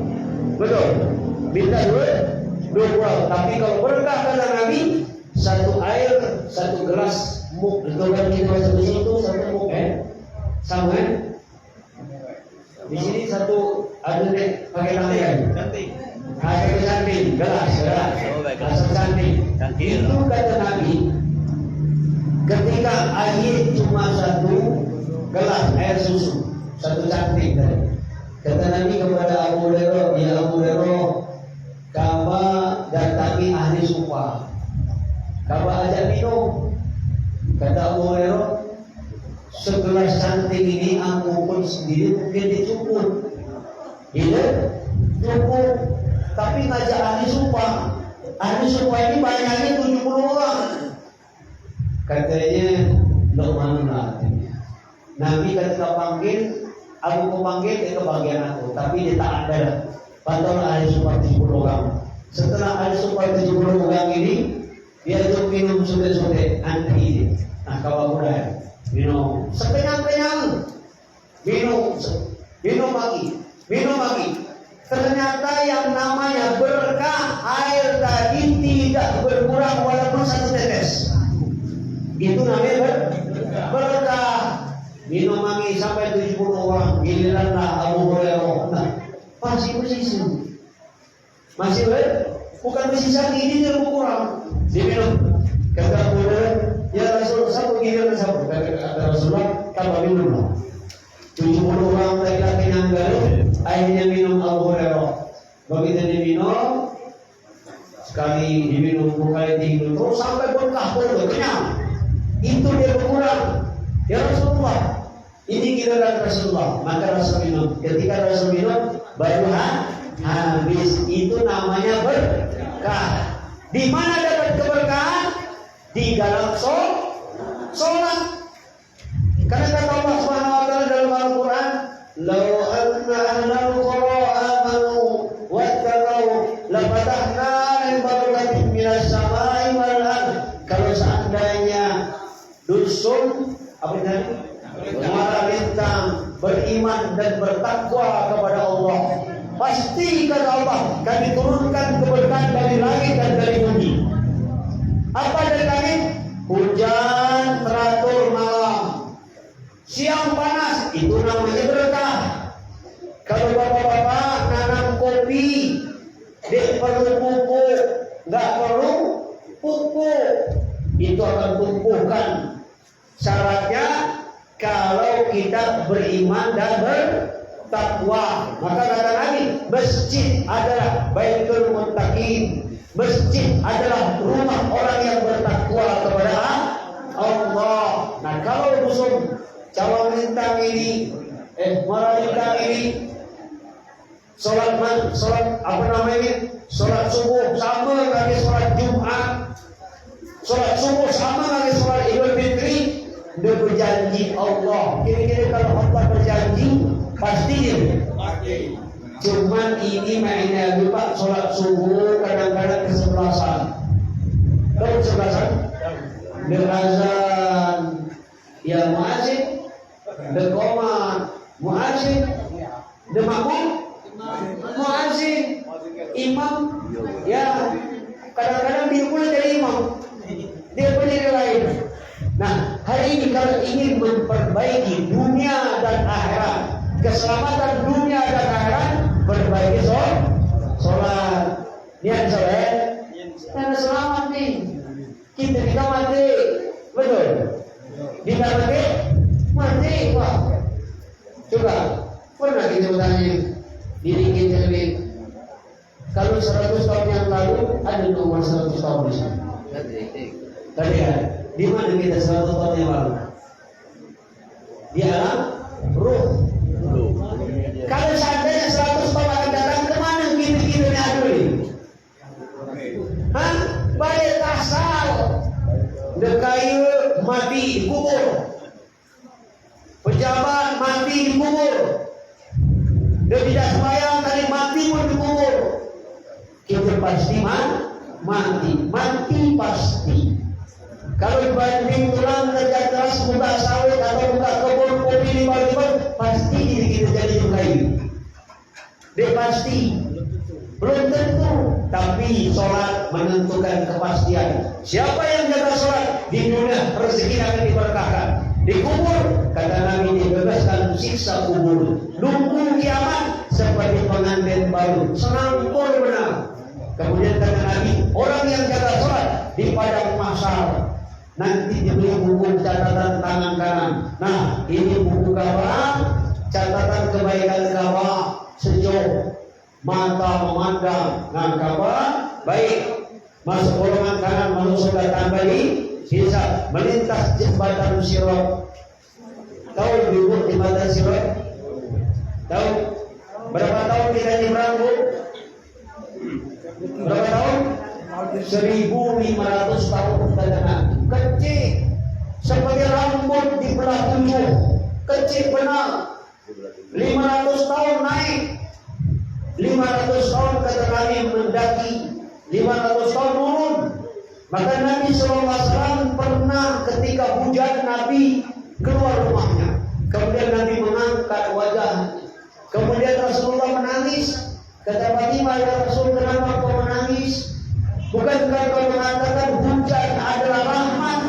Betul? Minta 2 pulau. Tapi kalau berkah kata Nabi, 1 air 1 gelas muk. Kalau kita baca itu 1 muk sama Di sini satu ada deh pakai tangan. Ada cantik, gelas. Asal cantik. Itu kata Nabi. Ketika air cuma satu gelas air susu, satu cantik tadi. Kata Nabi kepada Abu Hurairah, ya Abu Hurairah, kamu datangi ahli sumpah, kamu ajak minum. Kata Abu Hurairah, segelas cantik ini aku pun sendiri mungkin dicukup, iya, cukup. Tapi ngajak ahli sumpah ini banyaknya 70 orang. Katanya Luqman artinya. Nabi ketika panggil, aku panggil itu bagian aku, tapi dia tak ada. Pantau ahli sumpah 70 orang. Setelah ahli sumpah 70 orang ini, dia tuh minum sudah anti. Nah kalau udah minum sekenyang-kenyang, minum lagi. Ternyata yang namanya berkah air tadi tidak berkurang walaupun satu tetes. Itu namanya berkah. Minum lagi sampai 70 orang. Giliranlah Abu Hurairah. Nah, masih bersisa. Bukan bersisa ini dia berkurang. Diminum. Kata Abu Hurairah, ya Rasul, satu giliran satu. Kata Rasulullah, kamu minum. 70 orang laki-laki yang galuh, akhirnya minum Abu Hurairah. Begitu diminum, sekali diminum, bukan diminum, terus sampai berkah perut, kenyang. Itu dia berkurang. Ya Rasulullah, ini giliran Rasulullah. Maka Rasul minum. Ketika Rasul minum, baru habis. Itu namanya berkah. Di mana dapat keberkahan? Di dalam sholat. Karena kata Allah Subhanahu wa taala dalam Al-Qur'an, "Law anna ahlal qura amanu wattaqau la fatahna 'alaihim barakatin minas samai wal ardh." Kalau seandainya dusun muara bintang beriman dan bertakwa kepada Allah, pasti kata Allah kami turunkan keberkahan dari langit dan dari bumi. Apa dari langit? Hujan teratur malam. Siang panas, itu namanya berkah. Kalau bapak-bapak nanam kopi, dia perlu pupuk, nggak perlu pupuk, itu akan tumbuhkan. Syaratnya kalau kita beriman dan bertakwa. Maka kata Nabi, masjid adalah baitul muttaqin. Masjid adalah rumah orang yang bertakwa kepada Allah. Nah kalau musuh calon lintang ini, muara lintang ini, sholat subuh sama lagi sholat Jumat, sholat subuh sama lagi sholat Idul Fitri, dia berjanji Allah. Kira-kira kalau Allah berjanji, pasti dia. Cuman ini mainnya lupa sholat subuh kadang-kadang kesebelasan. Tahu kesebelasan? Azan, ya muazzin, qomat, muazzin, makmum, muazzin, imam, ya kadang-kadang dia pula jadi imam, dia pun jadi lain. Nah hari ini kalau ingin memperbaiki dunia dan akhirat, keselamatan dunia dan akhirat, perbaiki sholat, niat sholat, dan selamat nih. Kita mati, betul? Kita mati, wah. Coba, pernah kita bertanya diri kita sendiri. Kalau 100 tahun yang lalu ada nomor 100 tahun di sana. Tadi kan, di mana kita 100 tahun yang lalu? Di alam ruh. Kalau seandainya 100 tahun akan datang, kemana kita dulu? Hah? Balik asal. Dekayu mati kubur. Pejabat mati dikubur. Dia tidak sembahyang tadi mati pun dikubur. Kita pasti mati pasti. Kalau dibanding tulang kerja keras buka sawit atau buka kebun kopi di bawah pasti diri kita jadi kayu. Dia pasti. Belum tentu, tapi sholat menentukan kepastian. Siapa yang jaga sholat di dunia rezeki akan diberkahkan. Dikubur, kata Nabi, dibebaskan siksa kubur. Nunggu kiamat seperti pengantin baru, senangkul benar. Kemudian kata Nabi, orang yang jaga sholat di padang mahsyar nanti diberi buku catatan tangan kanan. Nah, ini buku kabar, catatan kebaikan kabar, sejauh mata memandang. Nah, kabar baik, masuk golongan kanan, masuk surga tanpa hisab, melintas jembatan Sirat. Tahu ibu jembatan Sirat? Tahu? Berapa tahun kita nyebrang, Bu? Berapa tahun? 1500 tahun perjalanan. Kecil seperti rambut di belah 7. Kecil benar. 500 tahun naik. 500 tahun kata Nabi mendaki. 500 tahun turun. Maka Nabi SAW pernah ketika hujan Nabi keluar rumahnya. Kemudian Nabi mengangkat wajah. Kemudian Rasulullah menangis. Kata Fatimah, ya Rasul, kenapa kau menangis? Bukankah kau mengatakan hujan adalah rahmat?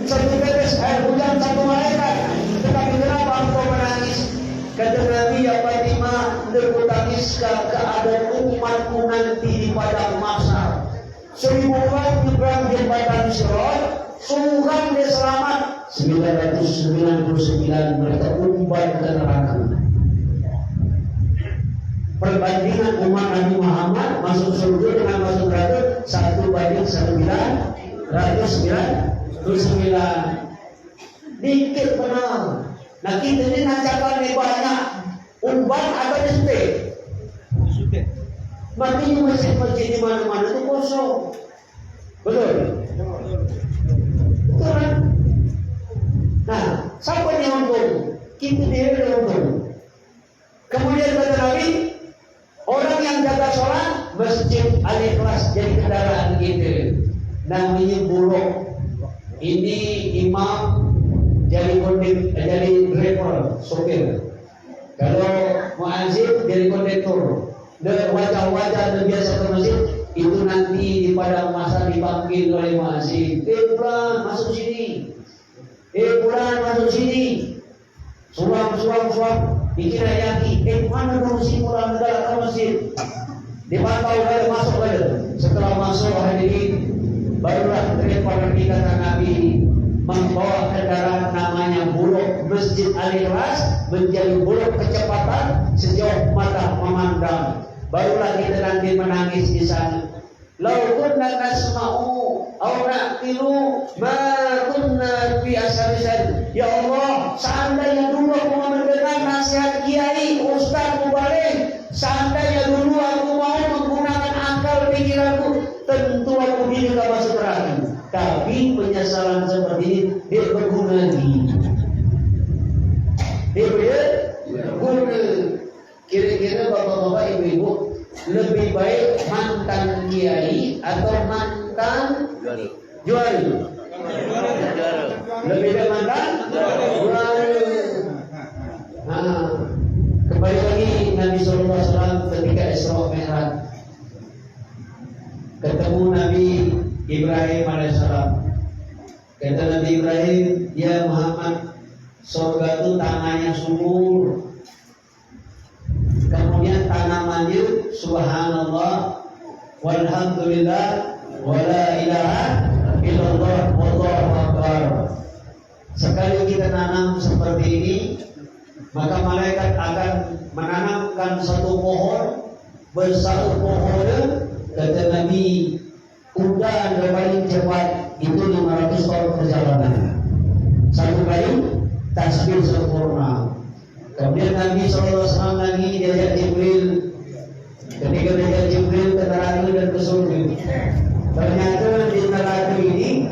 Satu tetes air hujan satu malaikat. Tetapi kenapa engkau menangis? Kata Nabi, ya Fatimah, terkutangiskan keadaan umatku nanti di padang mahsyar. 1000 orang nyebrang jembatan Sirat, sungguh dia selamat. 999 mereka umpan ke neraka. Perbandingan umat Nabi Muhammad masuk surga dengan masuk neraka 1:999. Dikit benar. Nah kita ini nacakan ini banyak. Umpan atau disebut? Makanya masjid-masjid di mana-mana itu kosong. Betul? Betul kan? Nah, siapa yang untung? Kita dia yang untung. Kemudian kata Nabi, orang yang jaga sholat masjid Al-Ikhlas jadi kendaraan kita. Namanya buruk. Ini imam jadi kondik, jadi driver, sopir. Kalau muazzin jadi kondektur. Dan wajah-wajah yang biasa ke masjid itu nanti di padang masa dipanggil oleh muazzin. Pulang masuk sini. Pulang masuk sini. Suam. Dikira yaki. Mana dong si pulang negara ke masjid? Dipantau dari masuk aja. Setelah masuk hadirin, barulah daripada kata Nabi membawa kendaraan namanya buruk Masjid Al-Ikhlas menjadi buruk kecepatan sejauh mata memandang. Barulah kita nanti menangis di sana. Lau kunna nasma'u aw naqilu ma kunna fi asarisan. Ya Allah, seandainya dulu aku mau mendengar nasihat kiai, ustaz, mubalig, seandainya dulu aku mau menggunakan akal pikiranku, tentu aku tidak masuk neraka. Tapi penyesalan seperti ini dia berguna lagi. Dia berguna. Kira-kira bapak-bapak, ibu-ibu, lebih baik mantan kiai atau mantan juara? Lebih baik mantan juara. Nah, kembali lagi Nabi SAW ketika Isra Mi'raj ketemu Nabi Ibrahim alaihissalam. Kata Nabi Ibrahim, ya Muhammad, surga itu tanahnya subur. Kemudian tanamannya subhanallah walhamdulillah wala ilaha illallah wallahu akbar. Sekali kita nanam seperti ini, maka malaikat akan menanamkan satu pohon besar pohonnya. Kata Nabi, kuda yang paling cepat itu 500 tahun perjalanan. Satu kali tasbih sempurna. Kemudian Nabi SAW lagi diajak Jibril. Ketika diajak Jibril ke neraka dan ke surga, ternyata di neraka ini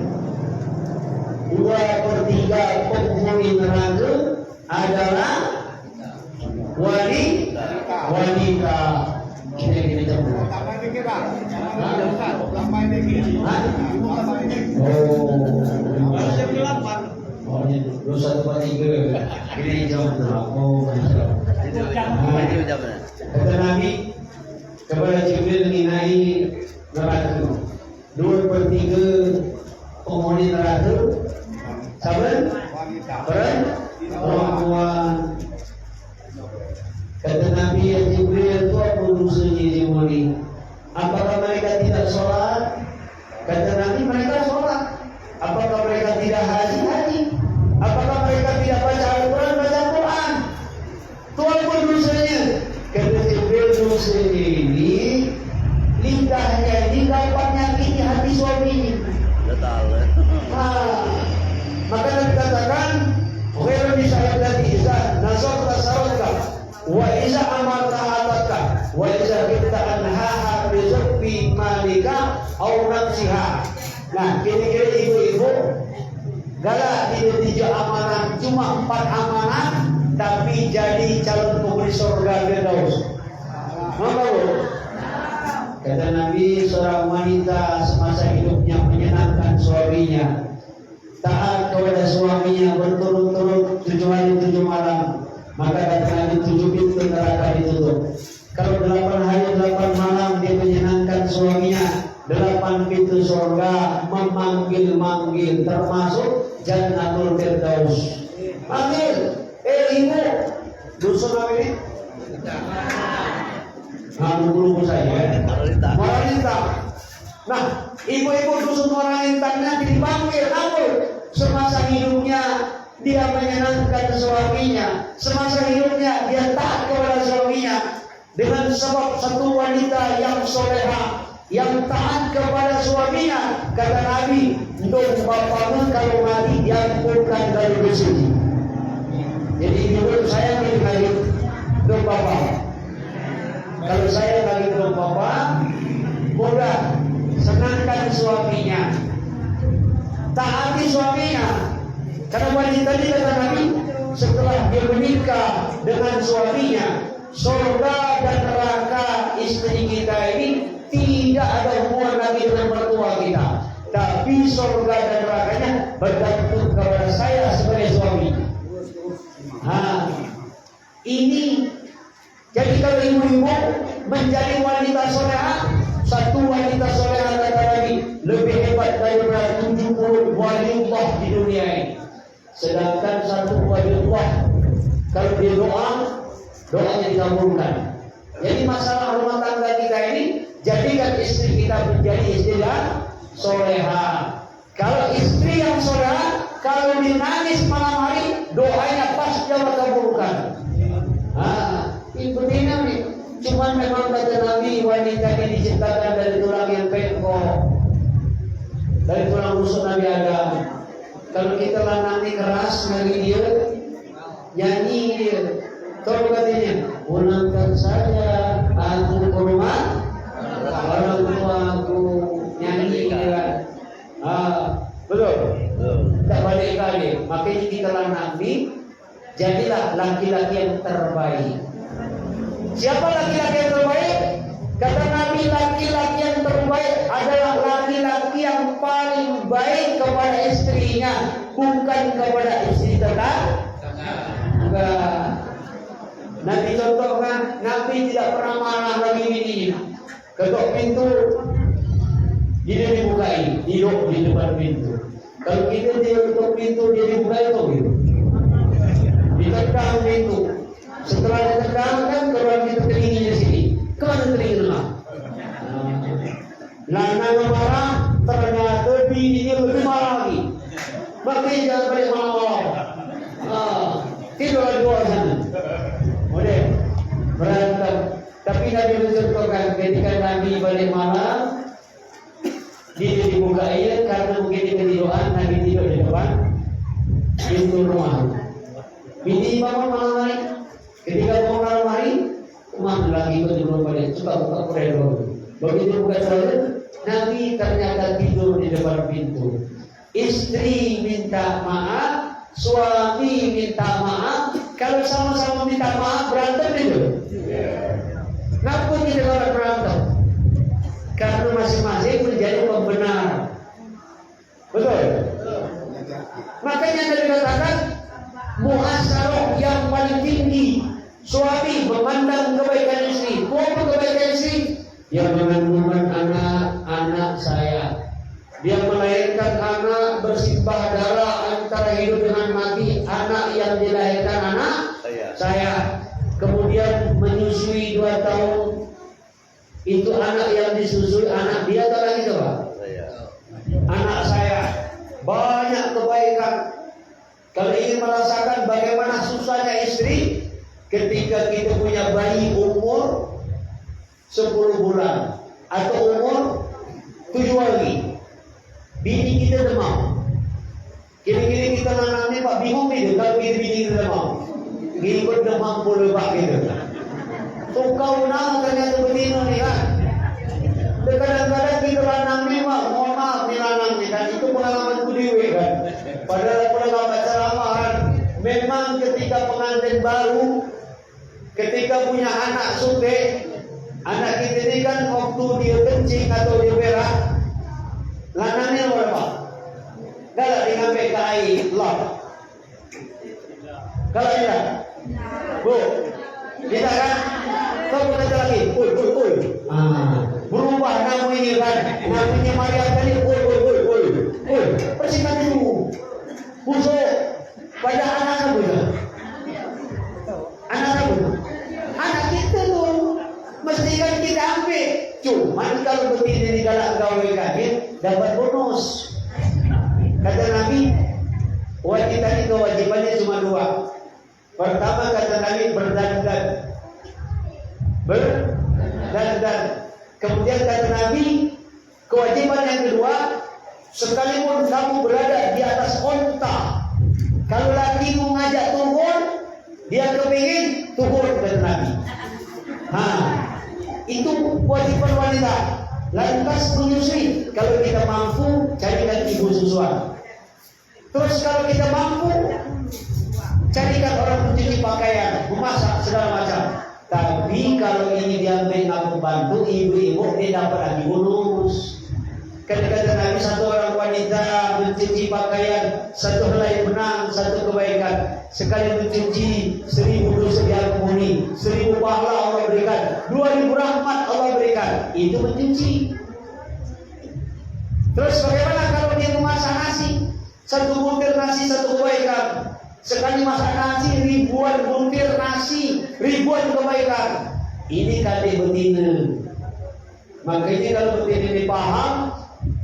2/3 penghuni neraka adalah wanita. Gini jam. Oh, ini 21/3. Ini jam berapa? Kata Nabi kepada Jibril mengenai neraka, 2/3 penghuni neraka sabar perempuan. Kata Nabi Jibril, itu apa dosanya Jibril? Apakah mereka tidak sholat? Kata Nabi, mereka sholat. Apakah mereka tidak haji? Apakah mereka tidak baca Al-Quran? Baca Al-Quran. Itu apa dosanya? Kata Jibril, dosa ini lidahnya ini dapat nyakiti hati suaminya. Maka Nabi katakan, khairun nisa'il lati iza nazarta saraka wa iza amarta ataka wa iza kita anhaha bizakfi malika au nafsiha. Nah, kira-kira ibu-ibu galak tidak amanah, cuma 4 amanah tapi jadi calon penghuni surga Firdaus. Maka kata Nabi, seorang wanita semasa hidupnya menyenangkan suaminya, taat kepada suaminya berturut-turut 7 hari 7 malam, maka kata Nabi 7 pintu neraka ditutup. Kalau 8 hari 8 malam dia menyenangkan suaminya, 8 pintu surga memanggil-manggil, termasuk Jannatul Firdaus. Manggil, ibu, dusun apa ini? Belum saya. Moralita. Nah, ibu-ibu dusun moralitanya dipanggil, namun semasa hidupnya dia menyenangkan suaminya, semasa hidupnya dia taat kepada suaminya, dengan sebab satu wanita yang soleha, yang taat kepada suaminya. Kata Nabi, untuk bapakmu kalau mati diampunkan dari dosa. Jadi ibu saya pilih lagi untuk bapak. Kalau saya lagi untuk bapak, mudah senangkan suaminya, taati suaminya. Karena wanita ini kata Nabi, setelah dia menikah dengan suaminya, surga dan neraka istri kita ini tidak ada hubungan lagi dengan mertua kita, tapi surga dan nerakanya bergantung kepada saya sebagai suami. Ini jadi kalau ibu-ibu menjadi wanita soleha, satu wanita soleha kata Nabi lebih hebat daripada 70 waliullah di dunia ini. Sedangkan satu waliullah kalau dia doanya dikabulkan. Jadi masalah rumah tangga kita ini, jadikan istri kita menjadi istri yang soleha. Kalau istri yang soleha, kalau dinangis malam hari, doanya pasti Allah kabulkan. Itu dinamik. Cuman memang kata Nabi, wanita ini diciptakan dari tulang yang bengkok, dari tulang rusuk Nabi Adam. Kalau kita lanang keras dari dia, nyanyi dia. Kalau katanya, pulangkan saya, aku ke rumah orang tuaku, nyanyi dia. Betul. Tak balik kali. Makanya kita lanang jadilah laki-laki yang terbaik. Siapa laki-laki yang terbaik? Kata Nabi, laki-laki yang terbaik adalah laki-laki yang paling baik kepada istrinya, bukan kepada istri tetangga. Nabi contohkan, Nabi tidak pernah marah lagi bininya. Ketok pintu, dia dibukai, hidup di depan pintu. Kalau kita dia ketok pintu, dia dibukai atau gitu? Ditekan pintu. Setelah ditekan kan keluar pintu telinganya sini. Kemana telinga? Lanang marah, ternyata bininya lebih marah lagi. Makanya jangan balik malam-malam. Tidur dua sana. Boleh berantem. Tapi Nabi mencontohkan ketika Nabi balik malam, dia dibuka air karena mungkin dia ketiduran. Nabi tidur di depan pintu rumah. Bini bangun malam hari. Ketika bangun malam hari, rumah lagi itu belum balik. Coba buka koridor. Begitu buka koridor, Nabi ternyata tidur di depan pintu. Istri minta maaf, suami minta maaf. Kalau sama-sama minta maaf, berantem itu. Kenapa tidak orang berantem? Karena masing-masing menjadi pembenar. Betul? Makanya Nabi katakan, muasyarah yang paling tinggi, suami memandang kebaikan istri. Apa kebaikan istri? Dia mengandungkan anak-anak saya. Dia melahirkan anak bersimbah darah antara hidup dengan mati. anak yang dilahirkan anak saya. Kemudian menyusui 2 tahun, itu anak yang disusui anak dia atau lagi coba? Anak saya. Banyak kebaikan. Kalau ingin merasakan bagaimana susahnya istri ketika kita punya bayi umur 10 bulan atau umur 7 hari, bini kita demam. Kira-kira kita nanam ni Pak bingung ni kalau bini kita demam. Ngikut demam puluh Pak gitu. Tukau nama ternyata begini nih kan. Kadang-kadang kita lanang ni Pak, mohon maaf ni lanang ni kan, itu pengalaman kudiwe kan. Padahal pernah ceramah kan, memang ketika pengantin baru, ketika punya anak suntik, anak kita ini kan waktu dia kencing atau dia berak, lanangnya berapa? Galak diambil ke air lap. Kalau tidak, bu, tidak kan? Kau kata lagi, oi. Berubah namanya kan, namanya Maria tadi, oi. Persingkat dulu, busuk pada anak kamu kan? Anak kamu, anak kita tu, mesti kan kita ambil. Cuman kalau begini digalak gawe kaget, dapat bonus. Kata Nabi, wanita ini kewajibannya cuma 2. Pertama kata Nabi berdandan. Kemudian kata Nabi, kewajiban yang kedua, sekalipun kamu berada di atas onta, kalau lagi mau ngajak turun, dia kepingin turun, kata Nabi. Itu kewajiban wanita. Lantas menyusui, kalau kita mampu carikan ibu susuan. Terus kalau kita mampu carikan orang mencuci pakaian, memasak segala macam. Tapi kalau ini diambil ngaku bantu ibu-ibu, dia dapat lagi bonus. Kata Nabi, satu orang wanita mencuci pakaian, satu helai benang, satu kebaikan. Sekali mencuci 1000 dosa diampuni, 1000 pahala Allah berikan, 2000 rahmat Allah berikan. Itu mencuci. Terus bagaimana kalau dia memasak nasi? 1 butir nasi, 1 kebaikan. Sekali masak nasi, ribuan butir nasi, ribuan kebaikan. Ini kata betina. Makanya kalau betina ini paham,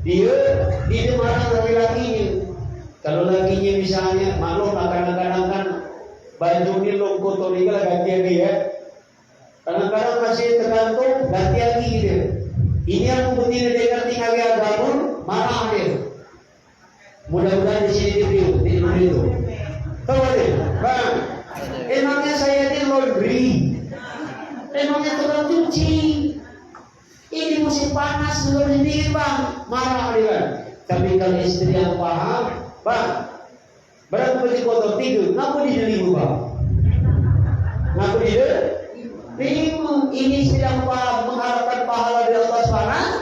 dia marah laki-lakinya. Kalau lakinya misalnya, maklum kadang-kadang kan baju ni long kotor ni lah ganti lagi ya. Kadang-kadang masih tergantung ganti lagi gitu. Ini yang betina dia ngerti kali agama, marah dia. Mudah-mudahan di sini dia itu. Tahu dia, bang. Emangnya saya ini laundry, emangnya tukang cuci. Ini musim panas belum sendiri bang, marah dia kan. Tapi kalau istri yang paham, bang, berapa baju kotor 3, ngapa diterima bang? Ngapa diterima? Ini sedang paham mengharapkan pahala dari Allah Subhanahu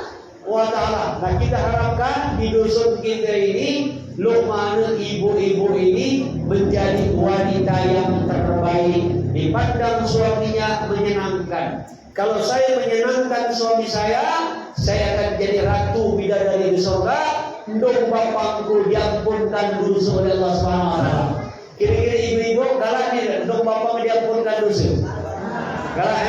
wa Ta'ala. Nah kita harapkan di dusun kita ini, Luqman ibu-ibu ini menjadi wanita yang terbaik, dipandang suaminya menyenangkan. Kalau saya menyenangkan suami saya akan jadi ratu bidadari di surga. Dong bapakku diampunkan dosa oleh Allah Subhanahu wa Ta'ala. Kira-kira ibu-ibu galak ni, dong bapak diampunkan dosa. Galak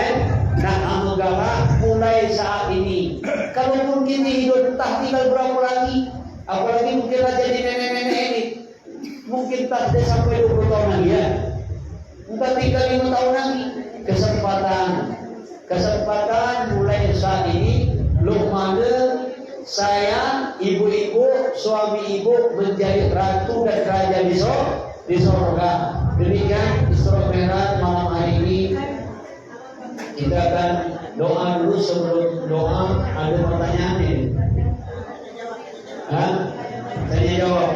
Nah, galak mulai saat ini. Kalaupun kita hidup tak tinggal berapa lagi, apalagi mungkin jadi nenek-nenek ini, mungkin tak ada sampai 20 tahun lagi ya. Entah tinggal 5 tahun lagi. Kesempatan mulai saat ini, Luqman, saya, ibu-ibu, suami ibu menjadi ratu dan raja di surga. Demikian Isra Mi'raj malam hari ini. Kita akan doa dulu. Sebelum doa ada pertanyaan ini. Tanya jawab.